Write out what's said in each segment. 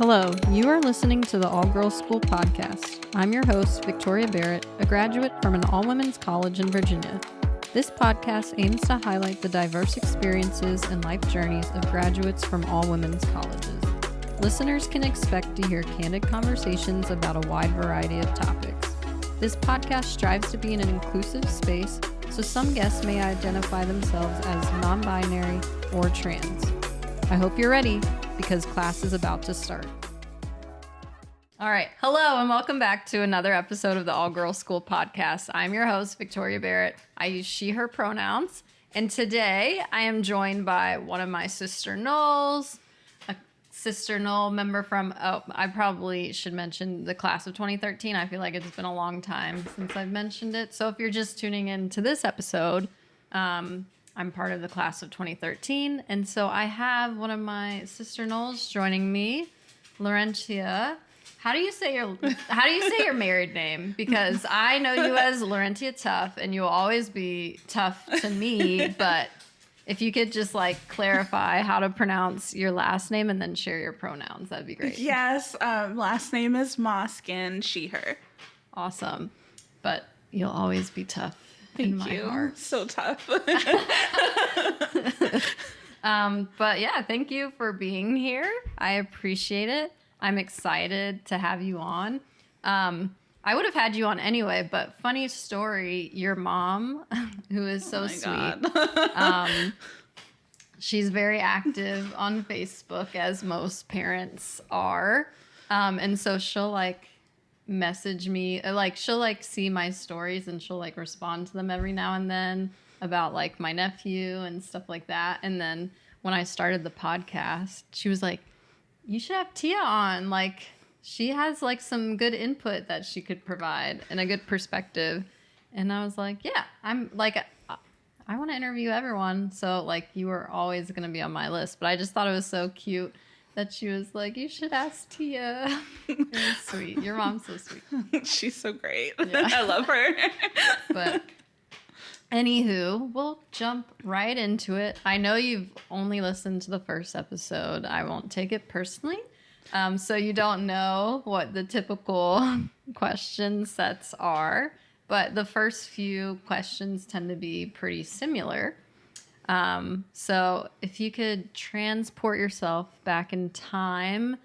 Hello, you are listening to the All Girls School podcast. I'm your host, Victoria Barrett, a graduate from an all-women's college in Virginia. This podcast aims to highlight the diverse experiences and life journeys of graduates from all women's colleges. Listeners can expect to hear candid conversations about a wide variety of topics. This podcast strives to be in an inclusive space, so some guests may identify themselves as non-binary or trans. I hope you're ready, because class is about to start. All right. Hello, and welcome back to another episode of the All Girls School podcast. I'm your host, Victoria Barrett. I use she, her pronouns. And today I am joined by one of my sister nulls, a sister null member from, I probably should mention the class of 2013. I feel like it's been a long time since I've mentioned it. So if you're just tuning in to this episode, I'm part of the class of 2013, and so I have one of my sister nulls joining me, Laurentia. How do you say your married name? Because I know you as Laurentia Tough, and you'll always be tough to me. But if you could just clarify how to pronounce your last name and then share your pronouns, that'd be great. Yes, last name is Moscon, she, her. Awesome, but you'll always be tough. Thank you. Heart. So tough. But yeah, thank you for being here. I appreciate it. I'm excited to have you on. I would have had you on anyway, but funny story, your mom, who is so sweet, she's very active on Facebook, as most parents are. And so she'll message me, she'll see my stories and she'll respond to them every now and then about my nephew and stuff like that. And then when I started the podcast, she was like, you should have Tia on. She has some good input that she could provide and a good perspective. And I was like, yeah, I'm I want to interview everyone. So you were always going to be on my list, but I just thought it was so cute that she was like, you should ask Tia. It was sweet. Your mom's so sweet. She's so great. Yeah. I love her. But anywho, we'll jump right into it. I know you've only listened to the first episode. I won't take it personally. So you don't know what the typical question sets are. But the first few questions tend to be pretty similar. So if you could transport yourself back in time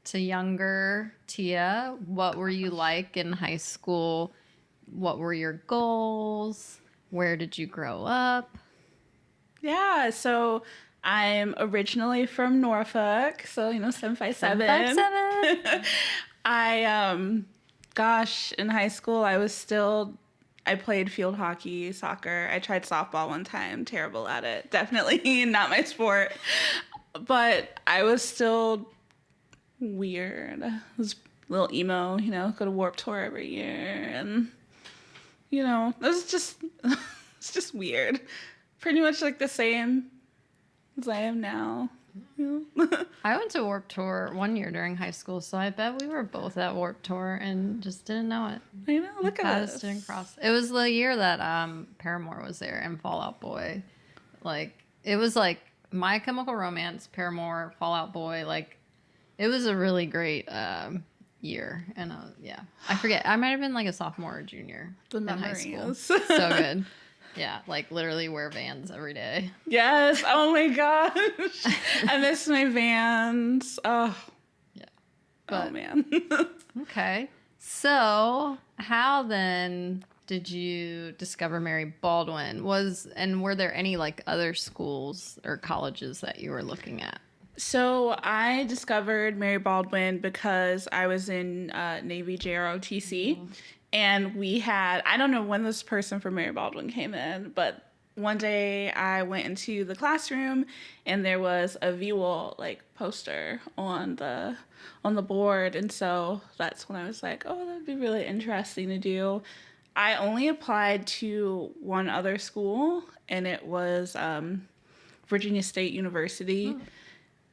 to younger Tia, what were you like in high school? What were your goals? Where did you grow up? Yeah, so I'm originally from Norfolk, so 757. 757. In high school I played field hockey, soccer. I tried softball one time. Terrible at it. Definitely not my sport. But I was still weird. I was a little emo, go to Warped Tour every year. And, it was it's just weird. Pretty much the same as I am now. I went to Warped Tour one year during high school, so I bet we were both at Warped Tour and just didn't know it. I know, look at us. Didn't cross. It was the year that Paramore was there and Fall Out Boy. It was My Chemical Romance, Paramore, Fall Out Boy. It was a really great year. And yeah, I forget. I might have been a sophomore or junior in high school. So good. Yeah, literally wear Vans every day. Yes. Oh my gosh. I miss my Vans. Oh. Yeah. Oh man. Okay. So, how then did you discover Mary Baldwin? Were there any other schools or colleges that you were looking at? So, I discovered Mary Baldwin because I was in Navy JROTC. Mm-hmm. And we had, I don't know when this person from Mary Baldwin came in, but one day I went into the classroom and there was a VWIL poster on the board. And so that's when I was like, oh, that'd be really interesting to do. I only applied to one other school, and it was Virginia State University. Oh.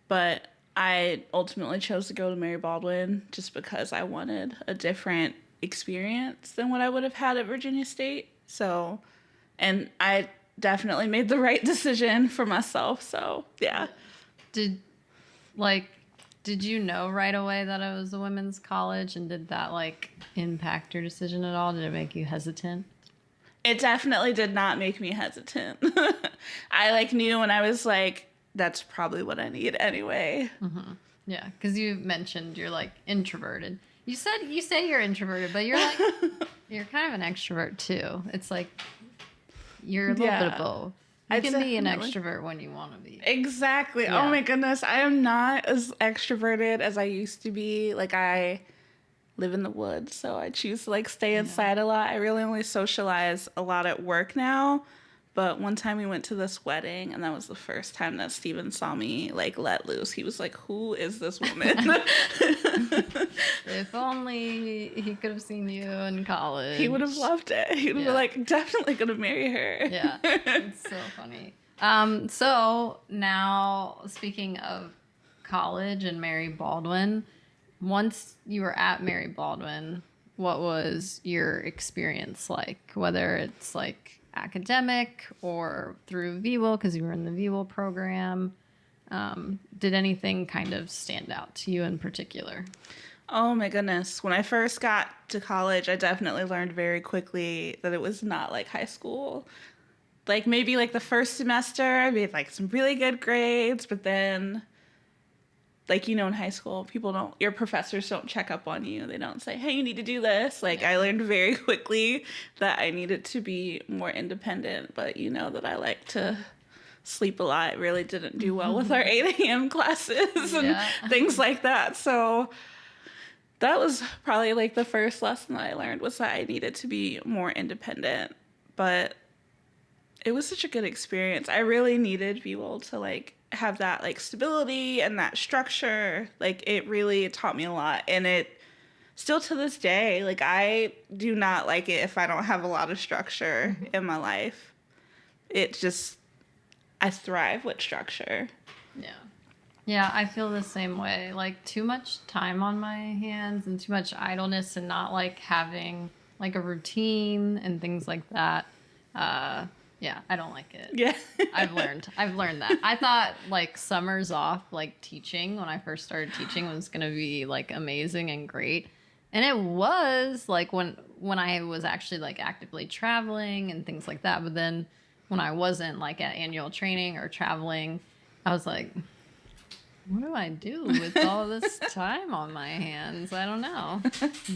But I ultimately chose to go to Mary Baldwin just because I wanted a different experience than what I would have had at Virginia State. So, and I definitely made the right decision for myself. So, yeah. Did Did you know right away that it was a women's college, and did that like impact your decision at all? Did it make you hesitant? It definitely did not make me hesitant. I like knew when I was like, that's probably what I need anyway. Mm-hmm. Yeah, because you mentioned you're like introverted. You say you're introverted, but you're like you're kind of an extrovert too. It's like you're a little bit of both. You can be an extrovert when you want to be. Exactly. Yeah. Oh my goodness, I am not as extroverted as I used to be. Like I live in the woods, so I choose to like stay inside a lot. I really only socialize a lot at work now. But one time we went to this wedding, and that was the first time that Steven saw me like let loose. He was like, "Who is this woman?" If only he could have seen you in college. He would have loved it. He would have been like, definitely gonna marry her. Yeah, it's so funny. So now speaking of college and Mary Baldwin, once you were at Mary Baldwin, what was your experience like? Whether it's like academic or through VWIL, because you were in the VWIL program. Did anything kind of stand out to you in particular? Oh my goodness. When I first got to college, I definitely learned very quickly that it was not like high school. Like maybe like the first semester, I made like some really good grades, but then like, you know, in high school, your professors don't check up on you. They don't say, hey, you need to do this. Like, I learned very quickly that I needed to be more independent. But you know that I like to sleep a lot. I really didn't do well with our 8 a.m. classes and things like that. So that was probably like the first lesson that I learned, was that I needed to be more independent. But it was such a good experience. I really needed people to like have that like stability and that structure. Like it really taught me a lot, and it still to this day, like I do not like it if I don't have a lot of structure in my life. I thrive with structure. Yeah, I feel the same way. Like too much time on my hands and too much idleness and not like having like a routine and things like that. Yeah, I don't like it. Yeah. I've learned that. I thought like summers off, like teaching when I first started teaching was going to be like amazing and great. And it was like when I was actually like actively traveling and things like that. But then when I wasn't like at annual training or traveling, I was like, what do I do with all this time on my hands? I don't know.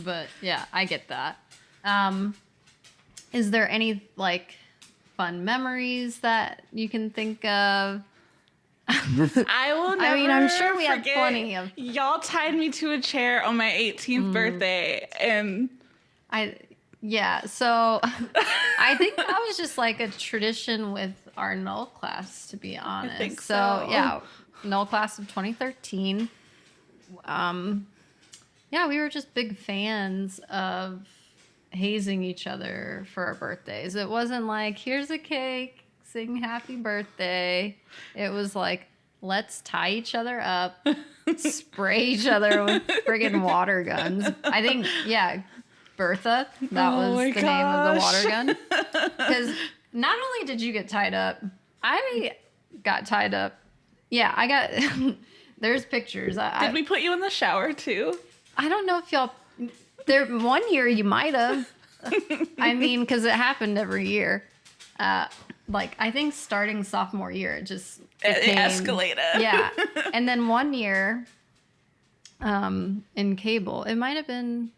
But yeah, I get that. Is there any like fun memories that you can think of? I will never I'm sure we forget, have plenty of. Y'all tied me to a chair on my 18th birthday, and so I think that was just like a tradition with our nULL class, to be honest. I think so. Yeah, nULL class of 2013. We were just big fans of hazing each other for our birthdays. It wasn't like, here's a cake, sing happy birthday. It was like, let's tie each other up, spray each other with friggin' water guns. I think, Bertha, that was the name of the water gun. Because not only did you get tied up, I got tied up. Yeah, I got, there's pictures. Did we put you in the shower too? I don't know if y'all, there, one year you might have. I mean, because it happened every year. Like, I think starting sophomore year, it escalated. Yeah. And then one year in cable, it might have been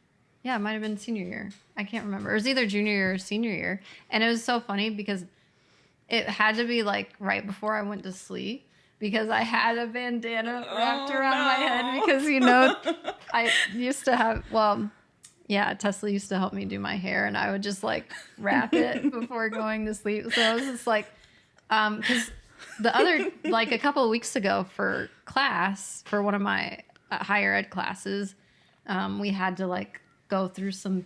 senior year. I can't remember. It was either junior year or senior year. And it was so funny because it had to be like right before I went to sleep, because I had a bandana wrapped around my head because, you know, I used to have, Tesla used to help me do my hair, and I would just like wrap it before going to sleep. So I was just like, because the other, like a couple of weeks ago for class, for one of my higher ed classes, we had to like go through some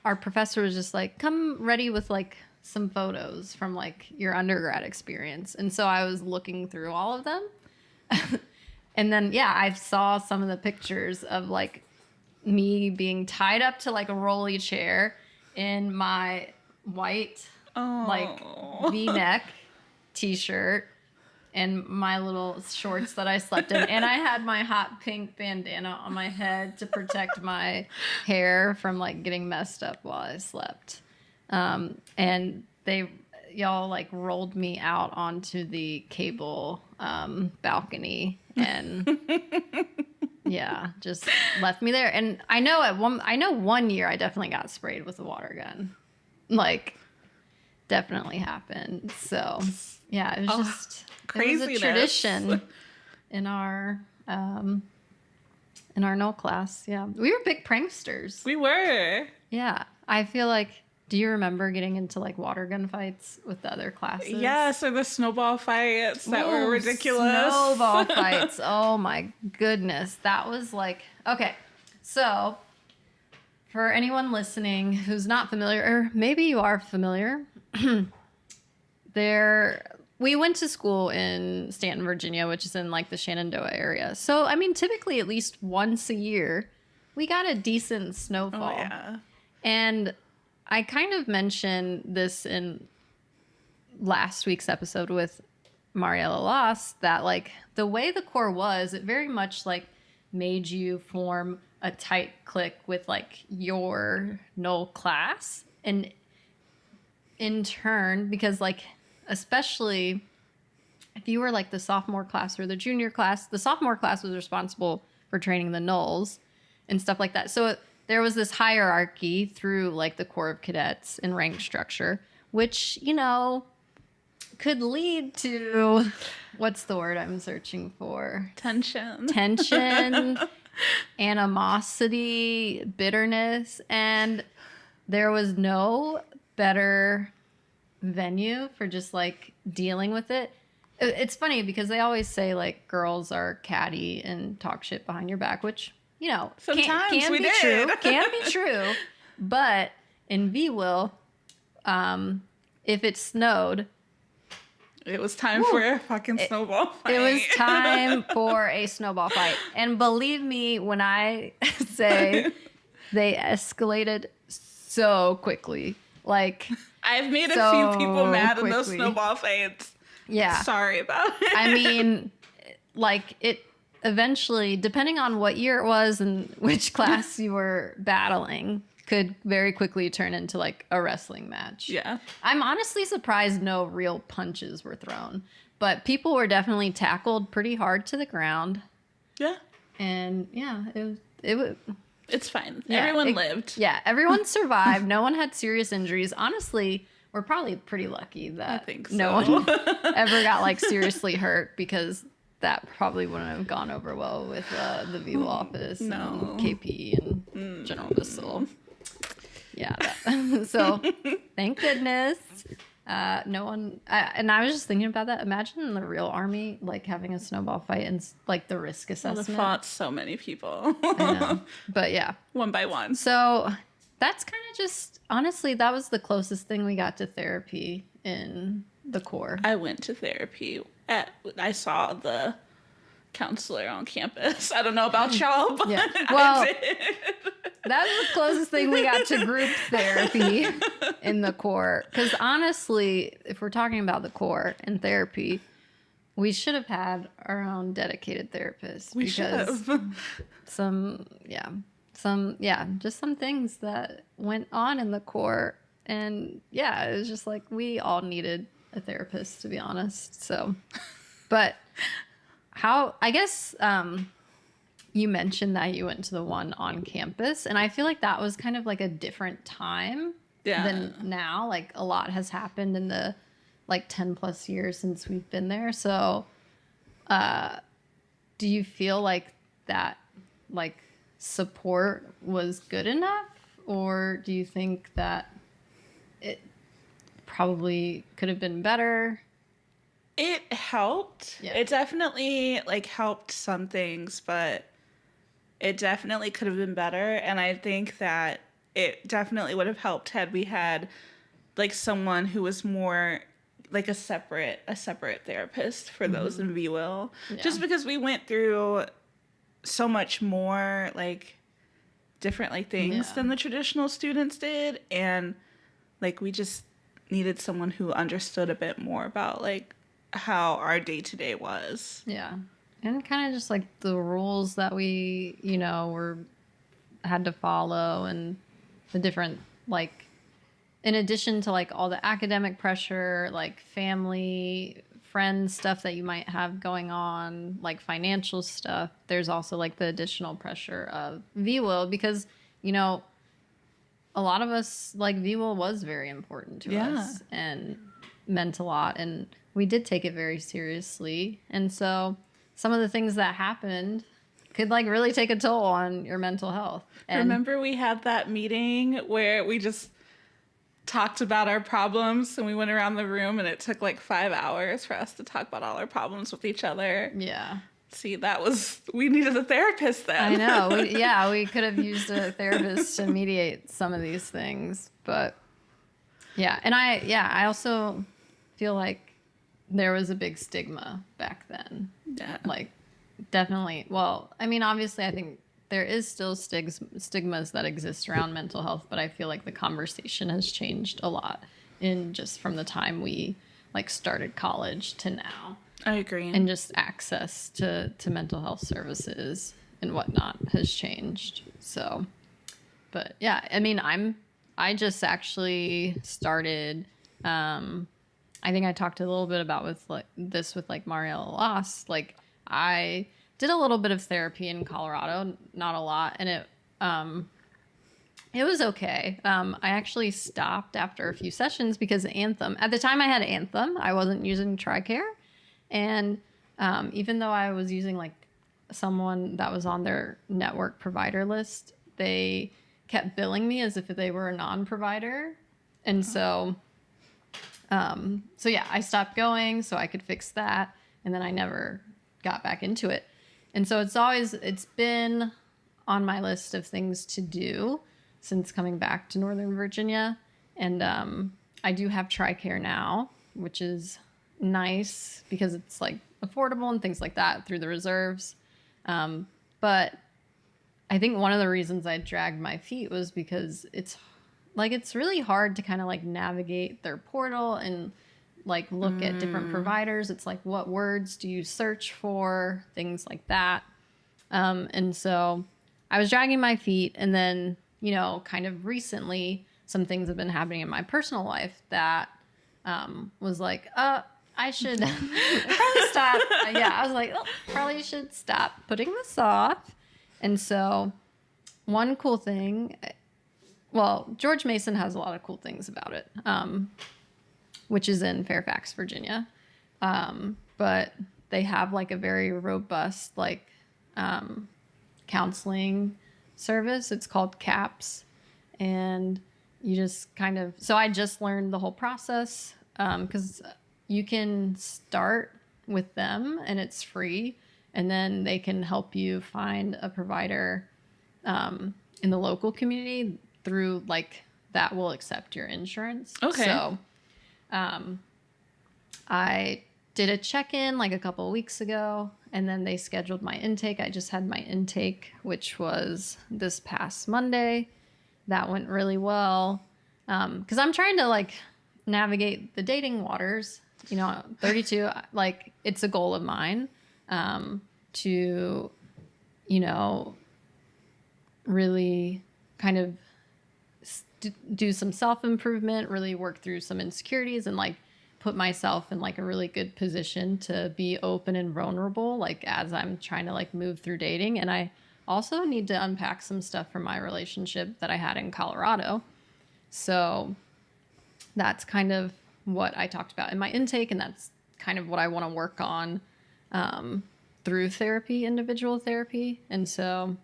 our professor was just like, come ready with like some photos from like your undergrad experience. And so I was looking through all of them. And then, I saw some of the pictures of like me being tied up to like a rolly chair in my white like V-neck t-shirt and my little shorts that I slept in. And I had my hot pink bandana on my head to protect my hair from like getting messed up while I slept. And y'all like rolled me out onto the cable balcony and yeah, just left me there. And I know one year I definitely got sprayed with a water gun. Like, definitely happened. So yeah, it was just craziness. It was a tradition in our nULL class. Yeah, we were big pranksters. We were. Yeah, I feel like. Do you remember getting into like water gun fights with the other classes? Yes, or the snowball fights that were ridiculous. Snowball fights. Oh my goodness. That was like, okay. So for anyone listening who's not familiar, or maybe you are familiar, we went to school in Stanton, Virginia, which is in like the Shenandoah area. So, I mean, typically at least once a year, we got a decent snowfall. Oh, yeah. And I kind of mentioned this in last week's episode with Mariella Loss, that like the way the core was, it very much like made you form a tight clique with like your nULL class. And in turn, because like, especially if you were like the sophomore class or the junior class, the sophomore class was responsible for training the nULLs and stuff like that. So there was this hierarchy through like the Corps of Cadets and rank structure, which, you know, could lead to, what's the word I'm searching for? Tension, animosity, bitterness. And there was no better venue for just like dealing with it. It's funny because they always say like girls are catty and talk shit behind your back, which, you know, sometimes can we be did. True, can be true. But in VWIL, if it snowed, it was time for a fucking snowball fight. It was time for a snowball fight. And believe me when I say they escalated so quickly. Like, I've made a few people mad in those snowball fights. Yeah. Sorry about it. I mean, like, it eventually, depending on what year it was and which class you were battling, could very quickly turn into like a wrestling match. Yeah. I'm honestly surprised no real punches were thrown, but people were definitely tackled pretty hard to the ground. Yeah. And yeah, it's fine. Yeah, everyone lived. Yeah, everyone survived. No one had serious injuries. Honestly, we're probably pretty lucky that I think so. No one ever got like seriously hurt, because that probably wouldn't have gone over well with the VWIL office and KP and General Bissell. Yeah. So thank goodness. No one, and I was just thinking about that. Imagine in the real army, like having a snowball fight and like the risk assessment. Well, fought so many people. I know. But yeah. One by one. So that's kind of just, honestly, that was the closest thing we got to therapy in the Corps. I went to therapy. I saw the counselor on campus. I don't know about y'all, but yeah. Well, I did. That's the closest thing we got to group therapy in the Corps. Because honestly, if we're talking about the Corps and therapy, we should have had our own dedicated therapist. We should have. Just some things that went on in the Corps. And yeah, it was just like we all needed a therapist, to be honest. So, but I guess you mentioned that you went to the one on campus, and I feel like that was kind of like a different time than now. Like a lot has happened in the like 10 plus years since we've been there. So do you feel like that like support was good enough, or do you think that it probably could have been better? It helped. Yeah. It definitely like helped some things, but it definitely could have been better. And I think that it definitely would have helped had we had like someone who was more like a separate therapist for those in VWIL. Yeah. Just because we went through so much more like different like things than the traditional students did, and like we just needed someone who understood a bit more about like how our day-to-day was. Yeah. And kind of just like the rules that we, had to follow, and the different, like, in addition to like all the academic pressure, like family, friends stuff that you might have going on, like financial stuff, there's also like the additional pressure of VWIL, because, a lot of us, like, VWIL was very important to us and meant a lot. And we did take it very seriously. And so some of the things that happened could like really take a toll on your mental health. And remember we had that meeting where we just talked about our problems, and we went around the room, and it took like 5 hours for us to talk about all our problems with each other. Yeah. See, we needed a therapist then. I know. We could have used a therapist to mediate some of these things. But yeah. And I also feel like there was a big stigma back then. Yeah. Like, definitely. Well, I mean, obviously, I think there is still stigmas that exist around mental health, but I feel like the conversation has changed a lot in just from the time we like started college to now. I agree. And just access to mental health services and whatnot has changed. So, but yeah, I mean, I just actually started, I think I talked a little bit about with Marielle Loss. Like, I did a little bit of therapy in Colorado, not a lot. And it was okay. I actually stopped after a few sessions because at the time I had Anthem, I wasn't using TRICARE. And even though I was using like someone that was on their network provider list, they kept billing me as if they were a non-provider. And so yeah, I stopped going so I could fix that. And then I never got back into it. And so it's been on my list of things to do since coming back to Northern Virginia. And I do have TRICARE now, which is nice because it's like affordable and things like that through the reserves. But I think one of the reasons I dragged my feet was because it's really hard to kind of like navigate their portal and like look at different providers. It's like, what words do you search for? Things like that. And so I was dragging my feet, and then, kind of recently some things have been happening in my personal life that was like, I should probably stop. I was like, probably should stop putting this off. And so one cool thing, well, George Mason has a lot of cool things about it, which is in Fairfax, Virginia. But they have like a very robust like counseling service. It's called CAPS. And you just kind of, so I just learned the whole process because you can start with them and it's free. And then they can help you find a provider in the local community through like that will accept your insurance. Okay. So I did a check-in like a couple of weeks ago, and then they scheduled my intake. I just had my intake, which was this past Monday. That went really well. Because I'm trying to like navigate the dating waters. 32, like it's a goal of mine to, really kind of do some self-improvement, really work through some insecurities, and like put myself in like a really good position to be open and vulnerable, like as I'm trying to like move through dating. And I also need to unpack some stuff from my relationship that I had in Colorado. So that's kind of what I talked about in my intake, and that's kind of what I want to work on through therapy, individual therapy. And so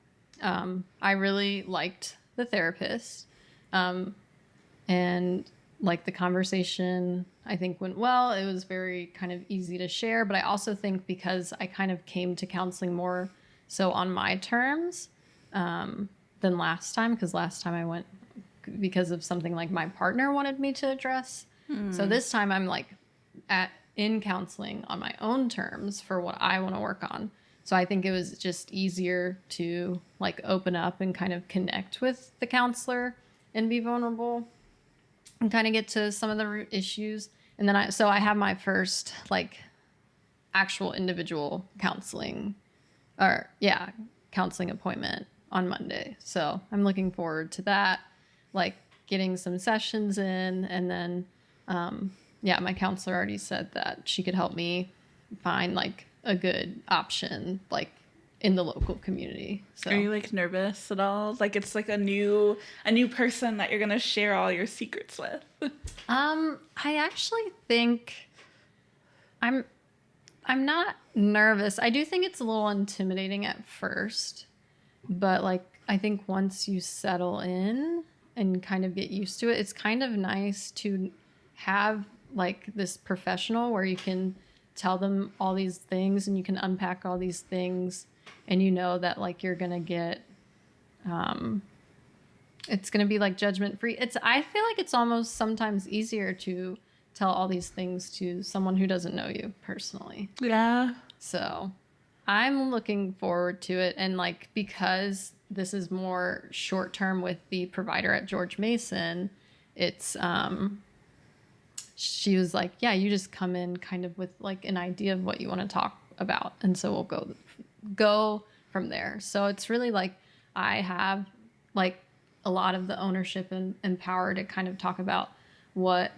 I really liked the therapist, and like the conversation I think went well. It was very kind of easy to share, but I also think because I kind of came to counseling more so on my terms than last time, because last time I went because of something like my partner wanted me to address. So this time I'm like in counseling on my own terms for what I want to work on. So I think it was just easier to like open up and kind of connect with the counselor and be vulnerable and kind of get to some of the root issues. And then I have my first like actual individual counseling appointment on Monday. So I'm looking forward to that, like getting some sessions in. And then, my counselor already said that she could help me find like a good option, like in the local community. So are you like nervous at all? Like it's like a new person that you're going to share all your secrets with. I actually think I'm not nervous. I do think it's a little intimidating at first, but like I think once you settle in and kind of get used to it, it's kind of nice to have like this professional where you can tell them all these things and you can unpack all these things, and you know that like you're gonna get it's gonna be like judgment free. I feel like it's almost sometimes easier to tell all these things to someone who doesn't know you personally. Yeah. So I'm looking forward to it. And like, because this is more short term with the provider at George Mason, it's, she was like, yeah, you just come in kind of with like an idea of what you want to talk about. And so we'll go from there. So it's really like, I have like a lot of the ownership and power to kind of talk about what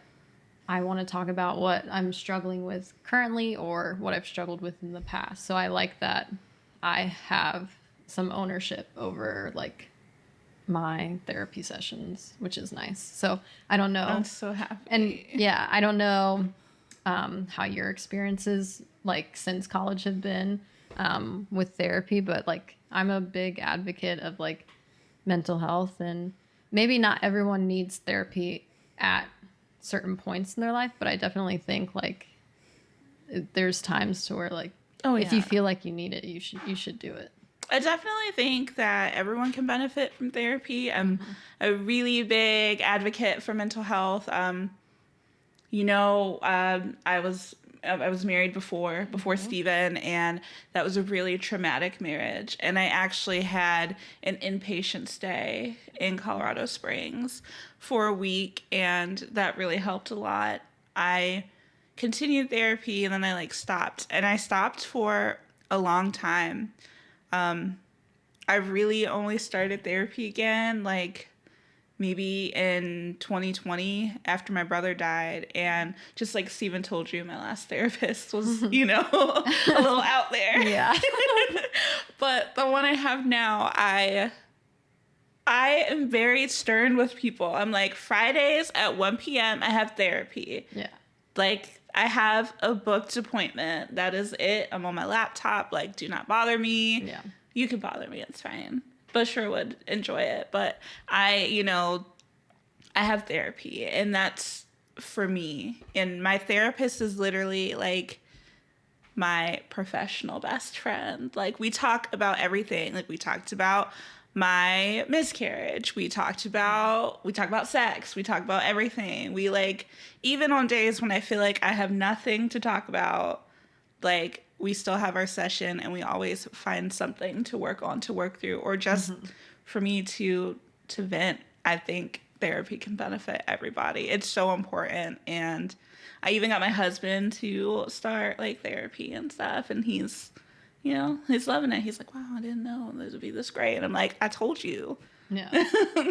I want to talk about, what I'm struggling with currently or what I've struggled with in the past. So I like that I have some ownership over like my therapy sessions, which is nice. So I don't know. I'm so happy. And yeah, I don't know how your experiences like since college have been with therapy, but like I'm a big advocate of like mental health, and maybe not everyone needs therapy at certain points in their life, but I definitely think like there's times to where like if you feel like you need it, you should do it. I definitely think that everyone can benefit from therapy. I'm a really big advocate for mental health. I was married before Steven, and that was a really traumatic marriage. And I actually had an inpatient stay in Colorado Springs for a week, and that really helped a lot. I continued therapy, and then I like stopped. And I stopped for a long time. I really only started therapy again, like maybe in 2020 after my brother died. And just like Steven told you, my last therapist was, a little out there. Yeah. But the one I have now, I am very stern with people. I'm like, Fridays at 1 p.m. I have therapy. Yeah. Like, I have a booked appointment. That is it. I'm on my laptop. Like, do not bother me. Yeah. You can bother me. It's fine. But sure would enjoy it. But I have therapy, and that's for me. And my therapist is literally like my professional best friend. Like, we talk about everything. Like, we talked about my miscarriage. We talk about sex. We talk about everything. We like, even on days when I feel like I have nothing to talk about, like, we still have our session, and we always find something to work on, to work through, or just for me to vent. I think therapy can benefit everybody. It's so important. And I even got my husband to start like therapy and stuff, and he's loving it. He's like, wow, I didn't know this would be this great. And I'm like, I told you. Yeah.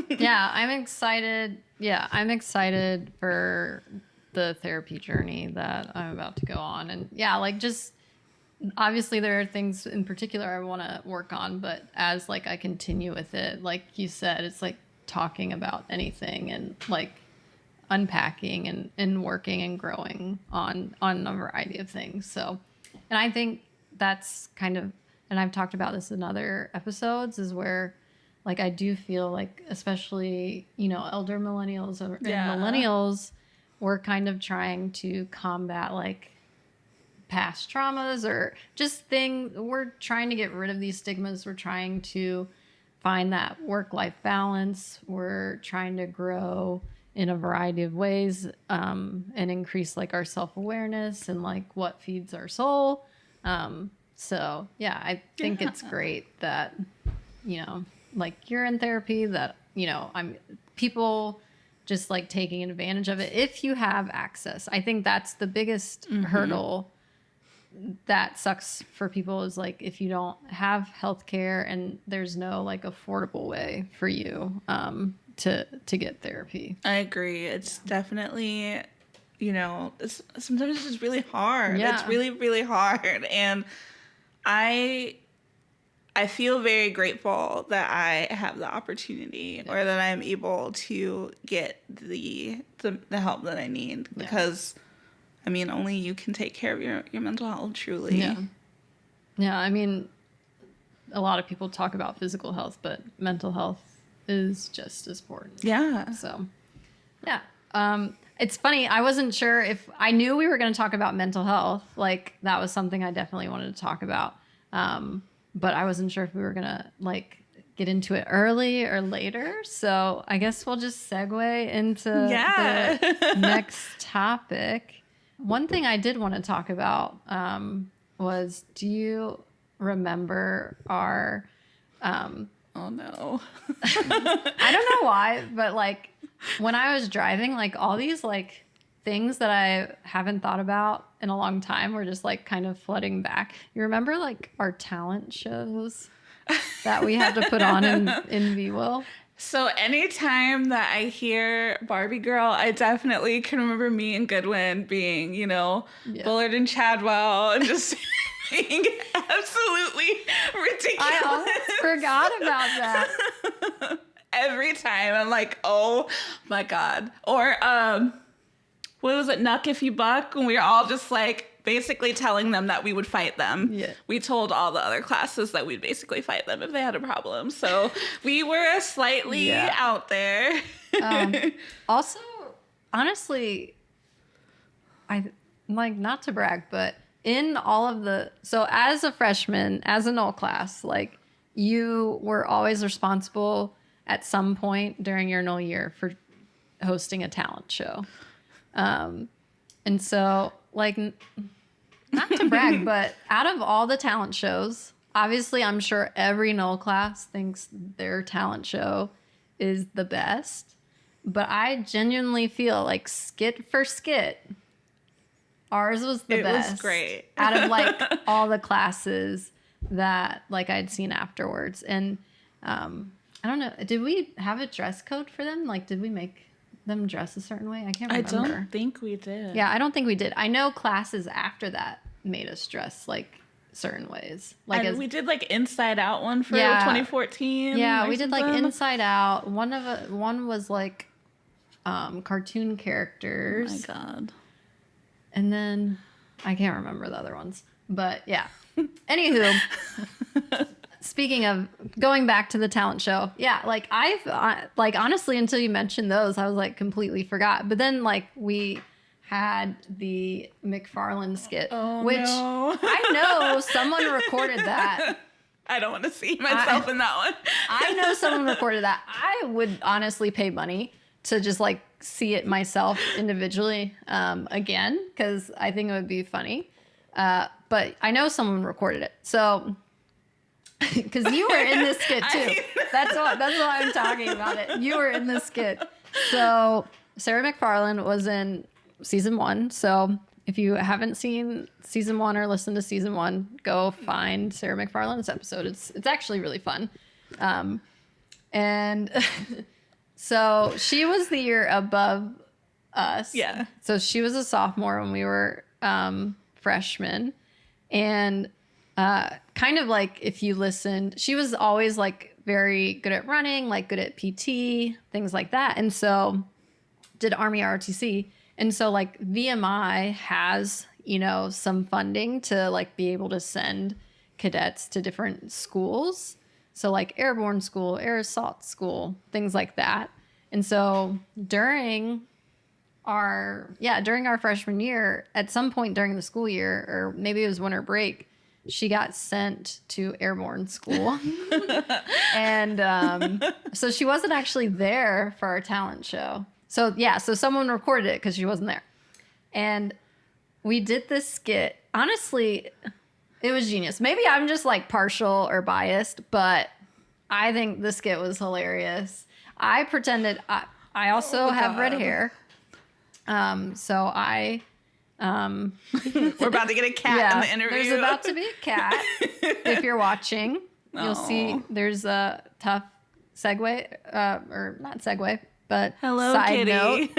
Yeah, I'm excited. Yeah, I'm excited for the therapy journey that I'm about to go on. And yeah, like just obviously there are things in particular I want to work on, but as like I continue with it, like you said, it's like talking about anything and like unpacking and working and growing on a variety of things. So, and I think that's kind of, and I've talked about this in other episodes, is where like I do feel like, especially, elder millennials and millennials, we're kind of trying to combat like past traumas or just things. We're trying to get rid of these stigmas. We're trying to find that work-life balance. We're trying to grow in a variety of ways and increase like our self-awareness and like what feeds our soul. So yeah, I think it's great that, like you're in therapy, that, I'm people just like taking advantage of it if you have access. I think that's the biggest hurdle that sucks for people is like if you don't have healthcare and there's no like affordable way for you to get therapy. I agree. It's definitely, sometimes it's just really hard. Yeah. It's really, really hard. And I feel very grateful that I have the opportunity or that I'm able to get the help that I need because, I mean, only you can take care of your mental health, truly. Yeah. Yeah, I mean, a lot of people talk about physical health, but mental health is just as important. Yeah. So, yeah. It's funny. I wasn't sure if I knew we were going to talk about mental health. Like, that was something I definitely wanted to talk about. But I wasn't sure if we were going to, like, get into it early or later. So I guess we'll just segue into the next topic. One thing I did want to talk about was, do you remember our... oh, no. I don't know why, but, like, when I was driving, like, all these, like, things that I haven't thought about in a long time were just, like, kind of flooding back. You remember, like, our talent shows that we had to put on in VWIL? So anytime that I hear Barbie Girl, I definitely can remember me and Goodwin being, Bullard and Chadwell and just being absolutely ridiculous. I almost forgot about that. Every time I'm like, oh my God. Or what was it, Nuck If You Buck? When we were all just like basically telling them that we would fight them. Yeah. We told all the other classes that we'd basically fight them if they had a problem. So we were slightly out there. Also, honestly, I like, not to brag, but in all of so as a freshman, as a nULL class, like, you were always responsible at some point during your nULL year for hosting a talent show. And so, like, not to brag, but out of all the talent shows, obviously I'm sure every nULL class thinks their talent show is the best. But I genuinely feel like skit for skit, ours was the best. It was great. Out of, like, all the classes that, like, I'd seen afterwards. And I don't know, did we have a dress code for them? Like, did we make them dress a certain way? I can't remember. I don't think we did. Yeah, I don't think we did. I know classes after that made us dress, like, certain ways. Like, and we did, like, Inside Out one for 2014. Yeah, we did, like, Inside Out. One was, like, cartoon characters. Oh, my God. And then I can't remember the other ones. But, yeah. Anywho, speaking of going back to the talent show, yeah, like, like, honestly, until you mentioned those, I was, like, completely forgot. But then, like, we had the McFarlane skit, which no. I know someone recorded that. I don't want to see myself in that one. I know someone recorded that. I would honestly pay money to just, like, see it myself individually again, because I think it would be funny. But I know someone recorded it. So, because you were in this skit too. That's why I'm talking about it. You were in this skit. So Sarah McFarlane was in season 1. So if you haven't seen season 1 or listened to season 1, go find Sarah McFarlane's episode. It's actually really fun. And so she was the year above us. Yeah. So she was a sophomore when we were freshmen. And kind of like, if you listened, she was always, like, very good at running, like, good at PT, things like that. And so did Army ROTC. And so, like, VMI has, some funding to, like, be able to send cadets to different schools. So, like, airborne school, air assault school, things like that. And so during our freshman year, at some point during the school year, or maybe it was winter break, she got sent to airborne school. And so she wasn't actually there for our talent show. So, yeah, so someone recorded it because she wasn't there. And we did this skit. Honestly, it was genius. Maybe I'm just, like, partial or biased, but I think the skit was hilarious. I pretended I also have red hair. So I We're about to get a cat in the interview. There's about to be a cat. If you're watching, you'll see there's a tough segue, or not segue, but hello, side kitty. note.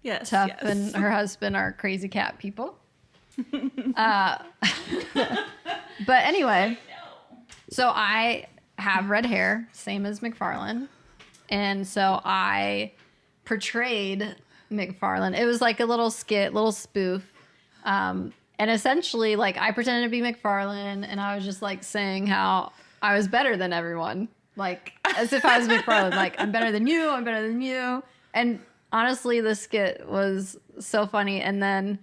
Yes, Tough yes. and her husband are crazy cat people. But anyway, so I have red hair, same as McFarlane. And so I portrayed McFarlane. It was like a little skit, little spoof. And essentially, like, I pretended to be McFarlane, and I was just, like, saying how I was better than everyone. Like, as if I was McFarlane. Like, I'm better than you, I'm better than you. And honestly, the skit was so funny. And then,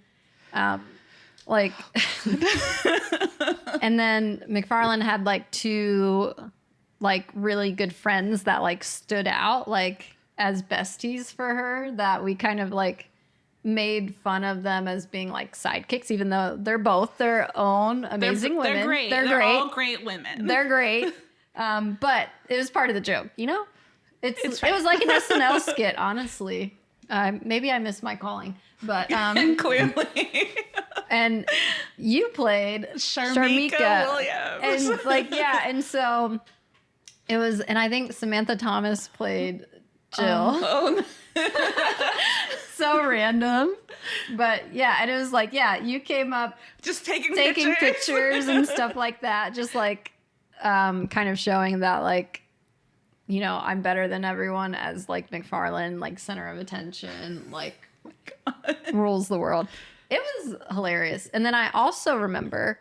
like, and then McFarlane had, like, two, like, really good friends that, like, stood out, like, as besties for her, that we kind of, like, made fun of them as being, like, sidekicks, even though they're both their own amazing women. They're great. They're great. all great women. They're great. But it was part of the joke, you know? It was like an SNL skit, honestly. Maybe I missed my calling, but clearly. And you played Sharmika Williams. And like, yeah, and so it was, and I think Samantha Thomas played Jill. So random. But yeah, and it was like, yeah, you came up just taking pictures and stuff like that, just like kind of showing that, like, you know, I'm better than everyone as, like, McFarlane, like, center of attention, like, rules the world. It was hilarious. And then I also remember,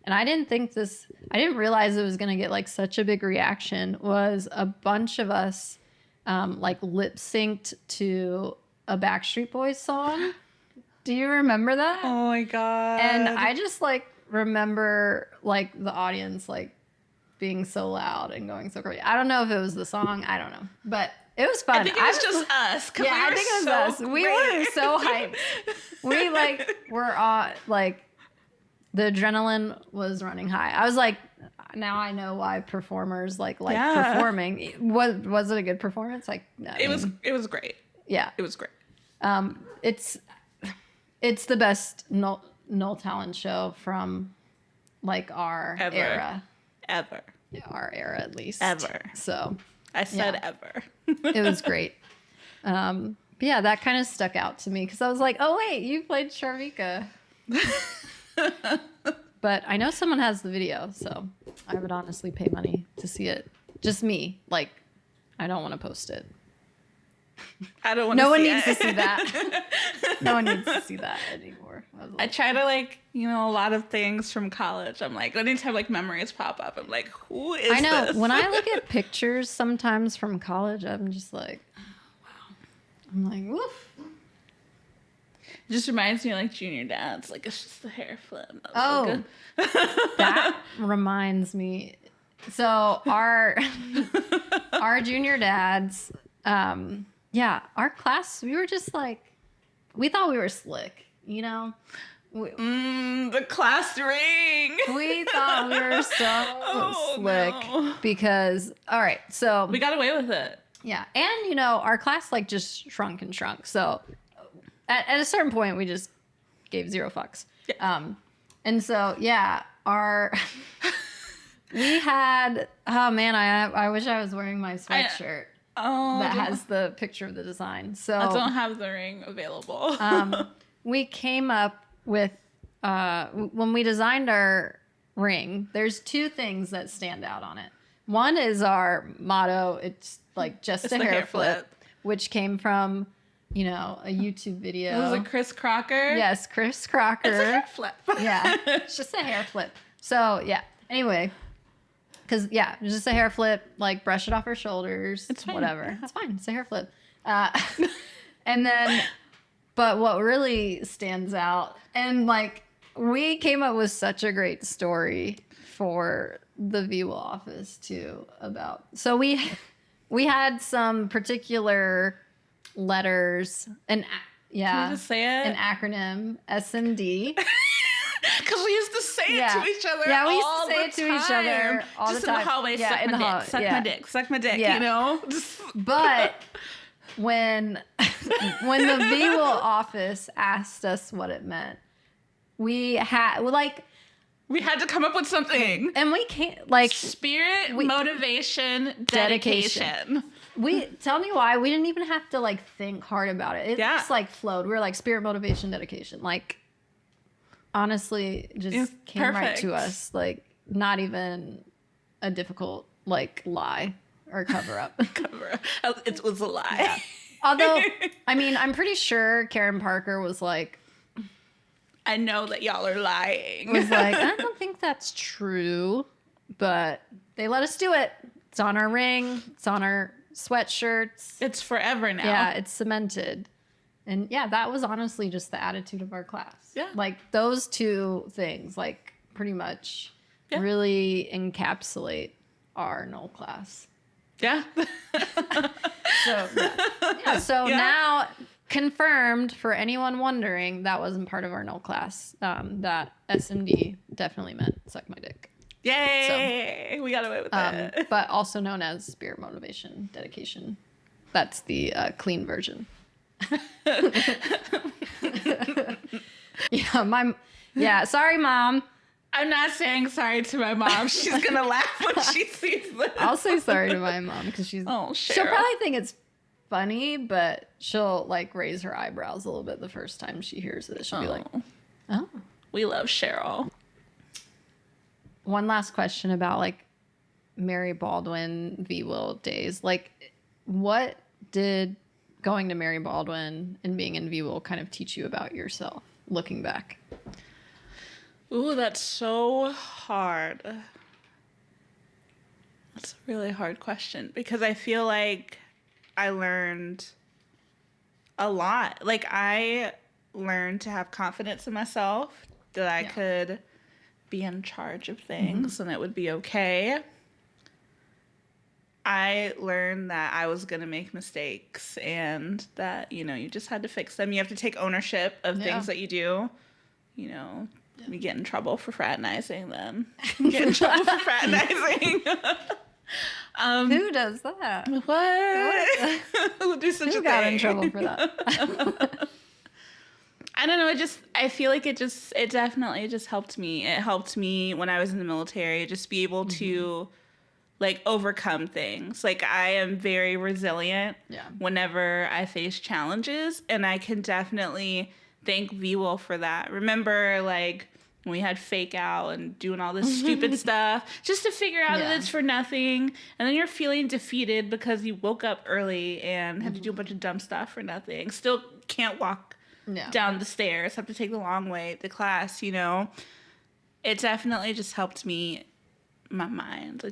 and I didn't realize it was going to get, like, such a big reaction, was a bunch of us, like, lip synced to a Backstreet Boys song. Do you remember that? Oh my God. And I just, like, remember, like, the audience, like, being so loud and going so crazy. I don't know if it was the song. I don't know. But it was fun. I think it was just us. Yeah, I think it was us. Great. We were so hyped. We, like, were on, like, the adrenaline was running high. I was like, now I know why performers, like performing. Was it a good performance? Like, it was great. Yeah. It was great. It's the best nULL talent show from, like, our era. Ever. Yeah, our era, at least. Ever. So. I said ever. It was great. But yeah, that kind of stuck out to me because I was like, oh, wait, you played Sharmika. But I know someone has the video, so I would honestly pay money to see it. Just me. Like, I don't want to post it. I don't want to see it. No one needs to see that. No one needs to see that anymore. I try to, like, you know, a lot of things from college. I'm like, anytime, like, memories pop up, I'm like, who is this? I know. When I look at pictures sometimes from college, I'm just like, oh, wow. I'm like, woof. It just reminds me of, like, junior dads. Like, it's just the hair flip. Oh, that reminds me. So our junior dads, yeah, our class, we were just like, we thought we were slick, you know? The class ring. We thought we were so slick because, all right, so. We got away with it. Yeah, and, you know, our class, like, just shrunk and shrunk. So at a certain point, we just gave zero fucks. Yeah. And so, yeah, we had, oh man, I wish I was wearing my sweatshirt. That has the picture of the design. So I don't have the ring available. We came up with, when we designed our ring, there's two things that stand out on it. One is our motto. It's like just a hair flip, which came from, you know, a YouTube video. Was it Chris Crocker? Yes, Chris Crocker. It's a hair flip. Yeah, it's just a hair flip. So, yeah. Anyway, because, yeah, it's just a hair flip. Like, brush it off her shoulders. It's fine. Whatever. It's fine. It's a hair flip. And then, but what really stands out, and, like, we came up with such a great story for the VWIL office, too, about. So, we had some particular letters, and yeah, can you just say it? An acronym, SMD. Because we used to say it to each other. Yeah, we used all to say it to each other all just the time. In the hallway, suck my dick, suck my dick, suck my dick. Yeah. You know. But when when the VWIL office asked us what it meant, we had to come up with something. and we can't like spirit, motivation, dedication. Tell me why we didn't even have to like think hard about it. It just like flowed. We were like spirit, motivation, dedication. Like honestly, just came right to us. Like not even a difficult like lie or cover up. It was a lie. Yeah. Although, I mean, I'm pretty sure Karen Parker was like, I know that y'all are lying. Was like, I don't think that's true, but they let us do it. It's on our ring. It's on our sweatshirts. It's forever now. Yeah, it's cemented. And yeah, that was honestly just the attitude of our class. Yeah. Like those two things, like pretty much really encapsulate our nULL class. Yeah. So now confirmed for anyone wondering that wasn't part of our nULL class. That S&D definitely meant suck my dick. Yay! So, we got away with that. But also known as spirit, motivation, dedication. That's the clean version. Sorry, Mom. I'm not saying sorry to my mom. She's gonna laugh when she sees this. I'll say sorry to my mom because she'll probably think it's funny, but she'll like raise her eyebrows a little bit the first time she hears it. She'll be like, "Oh, we love Cheryl." One last question about like Mary Baldwin VWIL days. Like, what did going to Mary Baldwin and being in VWIL kind of teach you about yourself, looking back? Ooh, that's so hard. That's a really hard question because I feel like I learned a lot. Like I learned to have confidence in myself, that I could be in charge of things and it would be okay. I learned that I was going to make mistakes and that, you just had to fix them. You have to take ownership of things that you do, We get in trouble for fraternizing then. Get in trouble for fraternizing. Who does that? What? Who would do such a thing? Who got in trouble for that? I don't know. I feel like it definitely just helped me. It helped me when I was in the military, just be able to like overcome things. Like I am very resilient whenever I face challenges, and I can definitely thank VWIL for that. Remember, like, when we had fake out and doing all this stupid stuff just to figure out that it's for nothing. And then you're feeling defeated because you woke up early and had to do a bunch of dumb stuff for nothing. Still can't walk down the stairs, have to take the long way to class, It definitely just helped me, my mind.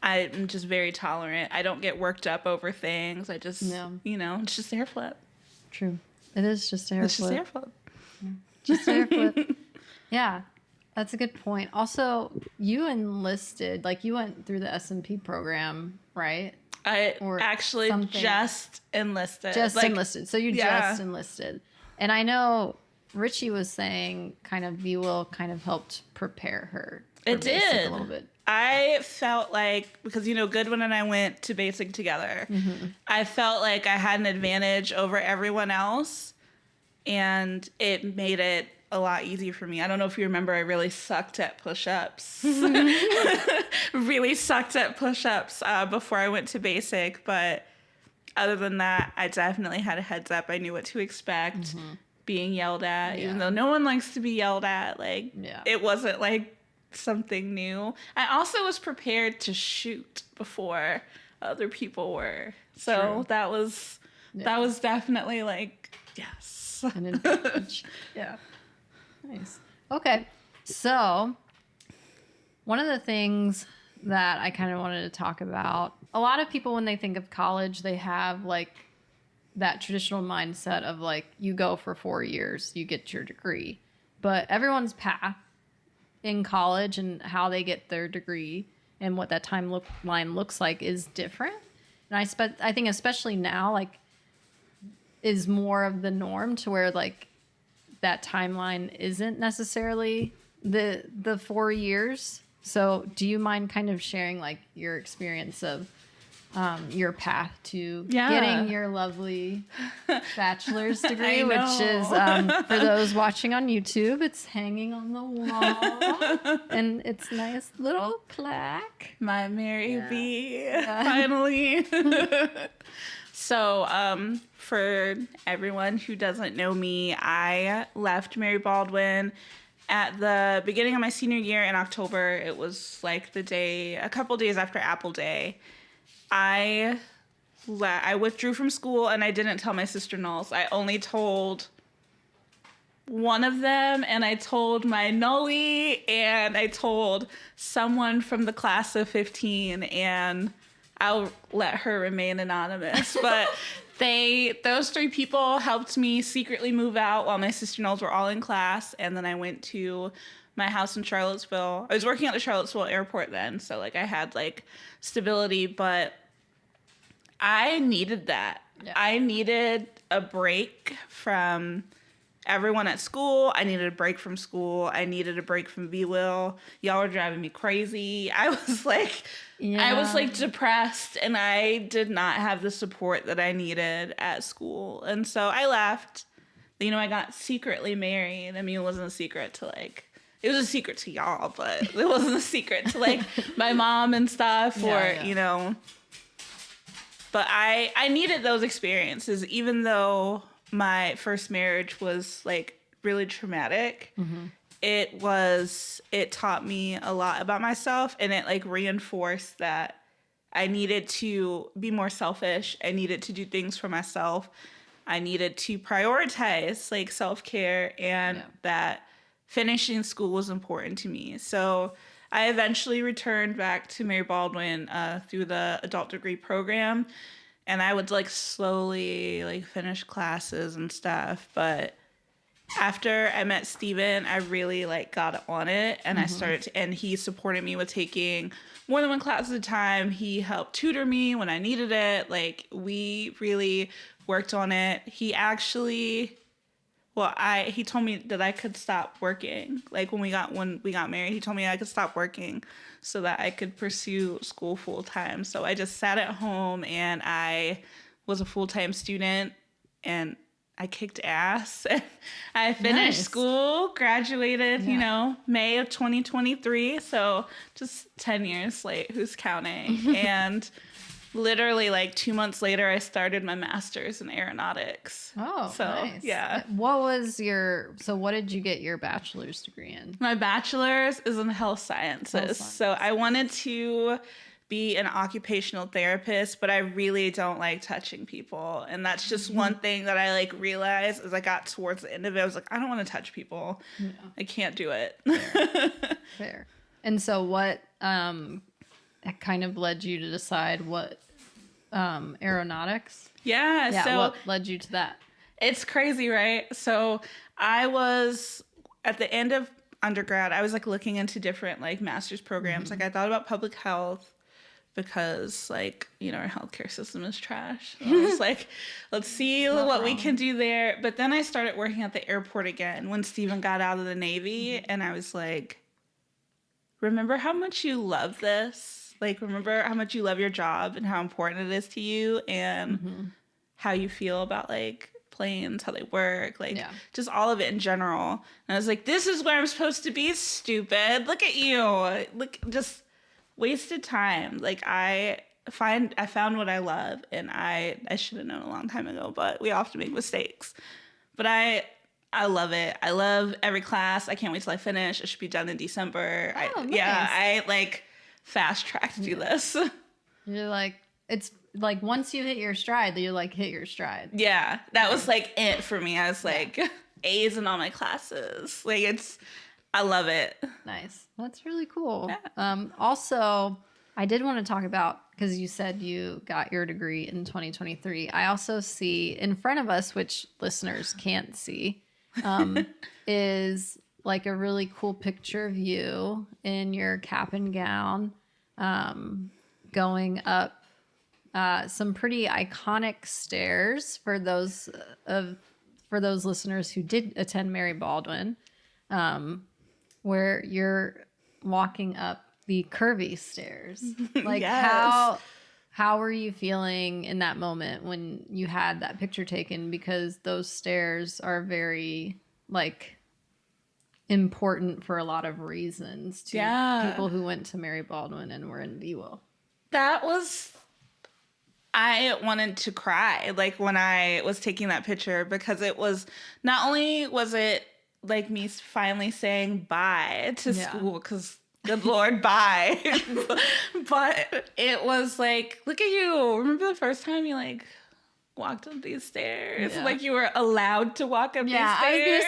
I'm just very tolerant. I don't get worked up over things. I just, it's just a hair flip. True. It is just a hair flip. It's just a hair flip. Just a hair flip. Yeah, that's a good point. Also, you enlisted, like you went through the S&P program, right? I actually just enlisted. Enlisted. So you just enlisted. And I know Richie was saying kind of VWIL kind of helped prepare her. It did. A little bit. I felt like, because, Goodwin and I went to basic together, I felt like I had an advantage over everyone else, and it made it a lot easier for me. I don't know if you remember, I really sucked at push-ups. Really sucked at push-ups before I went to basic, but other than that, I definitely had a heads up. I knew what to expect, being yelled at, even though no one likes to be yelled at. Like, it wasn't like something new. I also was prepared to shoot before other people were. So that was definitely like, yes. An advantage. Yeah. Nice. Okay. So one of the things that I kind of wanted to talk about, a lot of people, when they think of college, they have like that traditional mindset of like, you go for 4 years, you get your degree. But everyone's path in college and how they get their degree and what that timeline looks like is different. And I think especially now, like, is more of the norm to where like that timeline isn't necessarily the 4 years. So do you mind kind of sharing like your experience of your path to Yeah. getting your lovely bachelor's degree, which is, for those watching on YouTube, it's hanging on the wall. And it's a nice little plaque. My Mary B. Finally. So, for everyone who doesn't know me, I left Mary Baldwin at the beginning of my senior year in October. It was like a couple days after Apple Day. I withdrew from school and I didn't tell my sister nulls. I only told one of them, and I told my nullie, and I told someone from the class of 15, and I'll let her remain anonymous. But those 3 people helped me secretly move out while my sister nulls were all in class, and then I went to my house in Charlottesville. I was working at the Charlottesville airport then, so like I had like stability, but I needed that. Yeah. I needed a break from everyone at school. I needed a break from school. I needed a break from VWIL. Y'all were driving me crazy. I was like depressed, and I did not have the support that I needed at school. And so I left. You know, I got secretly married. I mean, it wasn't a secret to like, it was a secret to y'all, but it wasn't a secret to like my mom and stuff, you know. But I needed those experiences, even though my first marriage was like really traumatic. Mm-hmm. It taught me a lot about myself, and it like reinforced that I needed to be more selfish. I needed to do things for myself. I needed to prioritize like self-care, and that finishing school was important to me. So I eventually returned back to Mary Baldwin through the adult degree program, and I would like slowly like finish classes and stuff. But after I met Steven, I really like got on it, and I started to, and he supported me with taking more than 1 class at a time. He helped tutor me when I needed it. Like, we really worked on it. He actually, he told me that I could stop working. Like when we got married, he told me I could stop working so that I could pursue school full time. So I just sat at home, and I was a full-time student, and I kicked ass. I finished school, graduated, you know, May of 2023. So just 10 years late, who's counting? And literally like 2 months later, I started my master's in aeronautics. Oh, so nice. Yeah. What did you get your bachelor's degree in? My bachelor's is in health sciences. So I wanted to be an occupational therapist, but I really don't like touching people. And that's just one thing that I like realized as I got towards the end of it. I was like, I don't want to touch people. Yeah. I can't do it. Fair. And so what kind of led you to decide what aeronautics? Yeah. So what led you to that? It's crazy, right? So I was at the end of undergrad, I was like looking into different like master's programs. Like I thought about public health, because like, you know, our healthcare system is trash. So I was like, let's see what we can do there. But then I started working at the airport again when Steven got out of the Navy. And I was like, remember how much you love this? Like, remember how much you love your job and how important it is to you, and how you feel about like planes, how they work, like just all of it in general. And I was like, this is where I'm supposed to be, stupid. Look at you. Look, just wasted time. Like I found what I love, and I should have known a long time ago, but we often make mistakes. But I love it. I love every class. I can't wait till I finish. It should be done in December. Nice. I like fast track to do this. You're like, it's like once you hit your stride, you like hit your stride. Yeah, that was like it for me. I was like A's in all my classes. Like I love it. Nice. That's really cool. Yeah. Also, I did want to talk about, because you said you got your degree in 2023. I also see in front of us, which listeners can't see, is like a really cool picture of you in your cap and gown, going up some pretty iconic stairs for those listeners who did attend Mary Baldwin, where you're walking up the curvy stairs. Like how were you feeling in that moment when you had that picture taken? Because those stairs are very, like, important for a lot of reasons to people who went to Mary Baldwin and were in VWIL. I wanted to cry, like, when I was taking that picture, because it was, not only was it like me finally saying bye to school, because good Lord, bye. But it was like, look at you. Remember the first time you, like, walked up these stairs? Yeah. Like, you were allowed to walk up these stairs. Yeah, I was going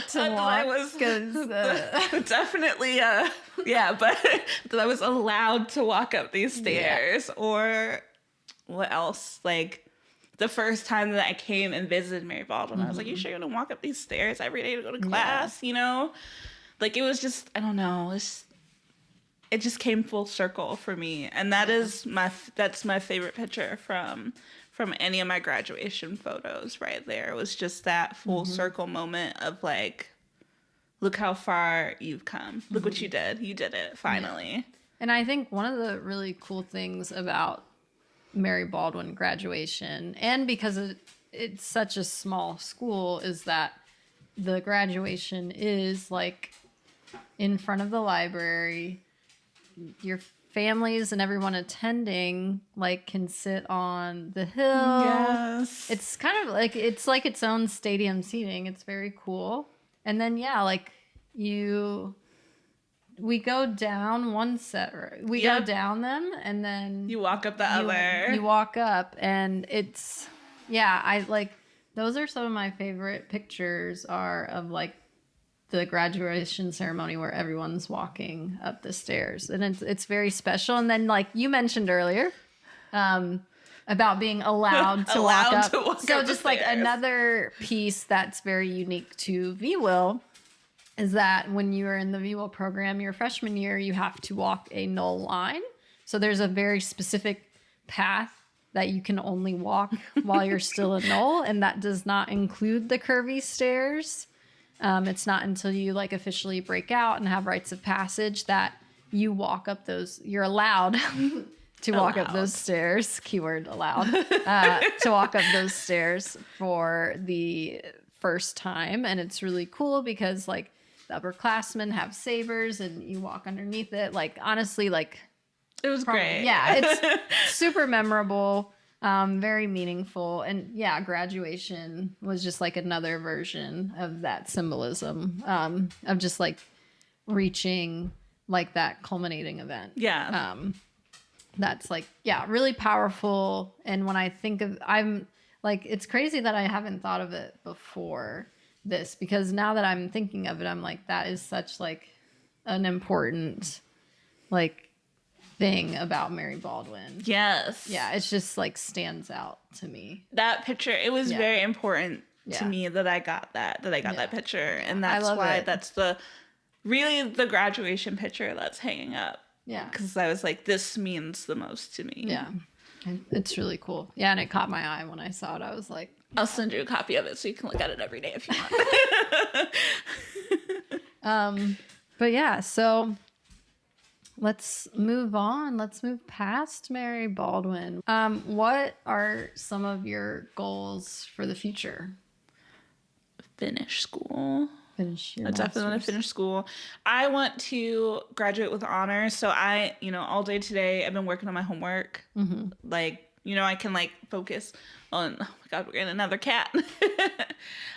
to say allowed to walk. I was definitely, but I was allowed to walk up these stairs. Yeah. Or what else? Like, the first time that I came and visited Mary Baldwin, I was like, you sure you're going to walk up these stairs every day to go to class, you know? Like, it was just, I don't know, it just came full circle for me. And that's my favorite picture from any of my graduation photos right there. It was just that full circle moment of, like, look how far you've come. Look what you did. You did it, finally. Yeah. And I think one of the really cool things about Mary Baldwin graduation, and because it's such a small school, is that the graduation is, like, in front of the library. Your families and everyone attending, like, can sit on the hill. Yes. It's kind of like, it's like its own stadium seating. It's very cool. And then, like, we go down one set, we go down them, and then you walk up the other. You walk up, and it's, I like, those are some of my favorite pictures are of, like, the graduation ceremony where everyone's walking up the stairs, and it's very special. And then, like you mentioned earlier, about being allowed to walk up. So just like another piece that's very unique to VWIL is that when you are in the VWIL program your freshman year, you have to walk a nULL line. So there's a very specific path that you can only walk while you're still a nULL, and that does not include the curvy stairs. It's not until you, like, officially break out and have rites of passage that you walk up those. You're allowed to walk up those stairs. Keyword allowed. To walk up those stairs for the first time, and it's really cool because, like, the upperclassmen have sabers, and you walk underneath it. Like, honestly, like, it was great. Yeah, it's super memorable. Very meaningful. And graduation was just like another version of that symbolism, of just, like, reaching, like, that culminating event. Yeah. That's, like, really powerful. And when I think of, I'm like, it's crazy that I haven't thought of it before this, because now that I'm thinking of it, I'm like, that is such, like, an important, like, thing about Mary Baldwin. Yes. Yeah, it's just, like, stands out to me. That picture, it was very important to me that I got that picture. And that's why that's really the graduation picture that's hanging up. Yeah. Because I was like, this means the most to me. Yeah. It's really cool. Yeah, and it caught my eye when I saw it. I was like, I'll send you a copy of it so you can look at it every day if you want. But so let's move on. Let's move past Mary Baldwin. What are some of your goals for the future? Finish school. I definitely want to finish school. I want to graduate with honors. So all day today, I've been working on my homework. Mm-hmm. Like, I can, like, focus on, oh my God, we're getting another cat.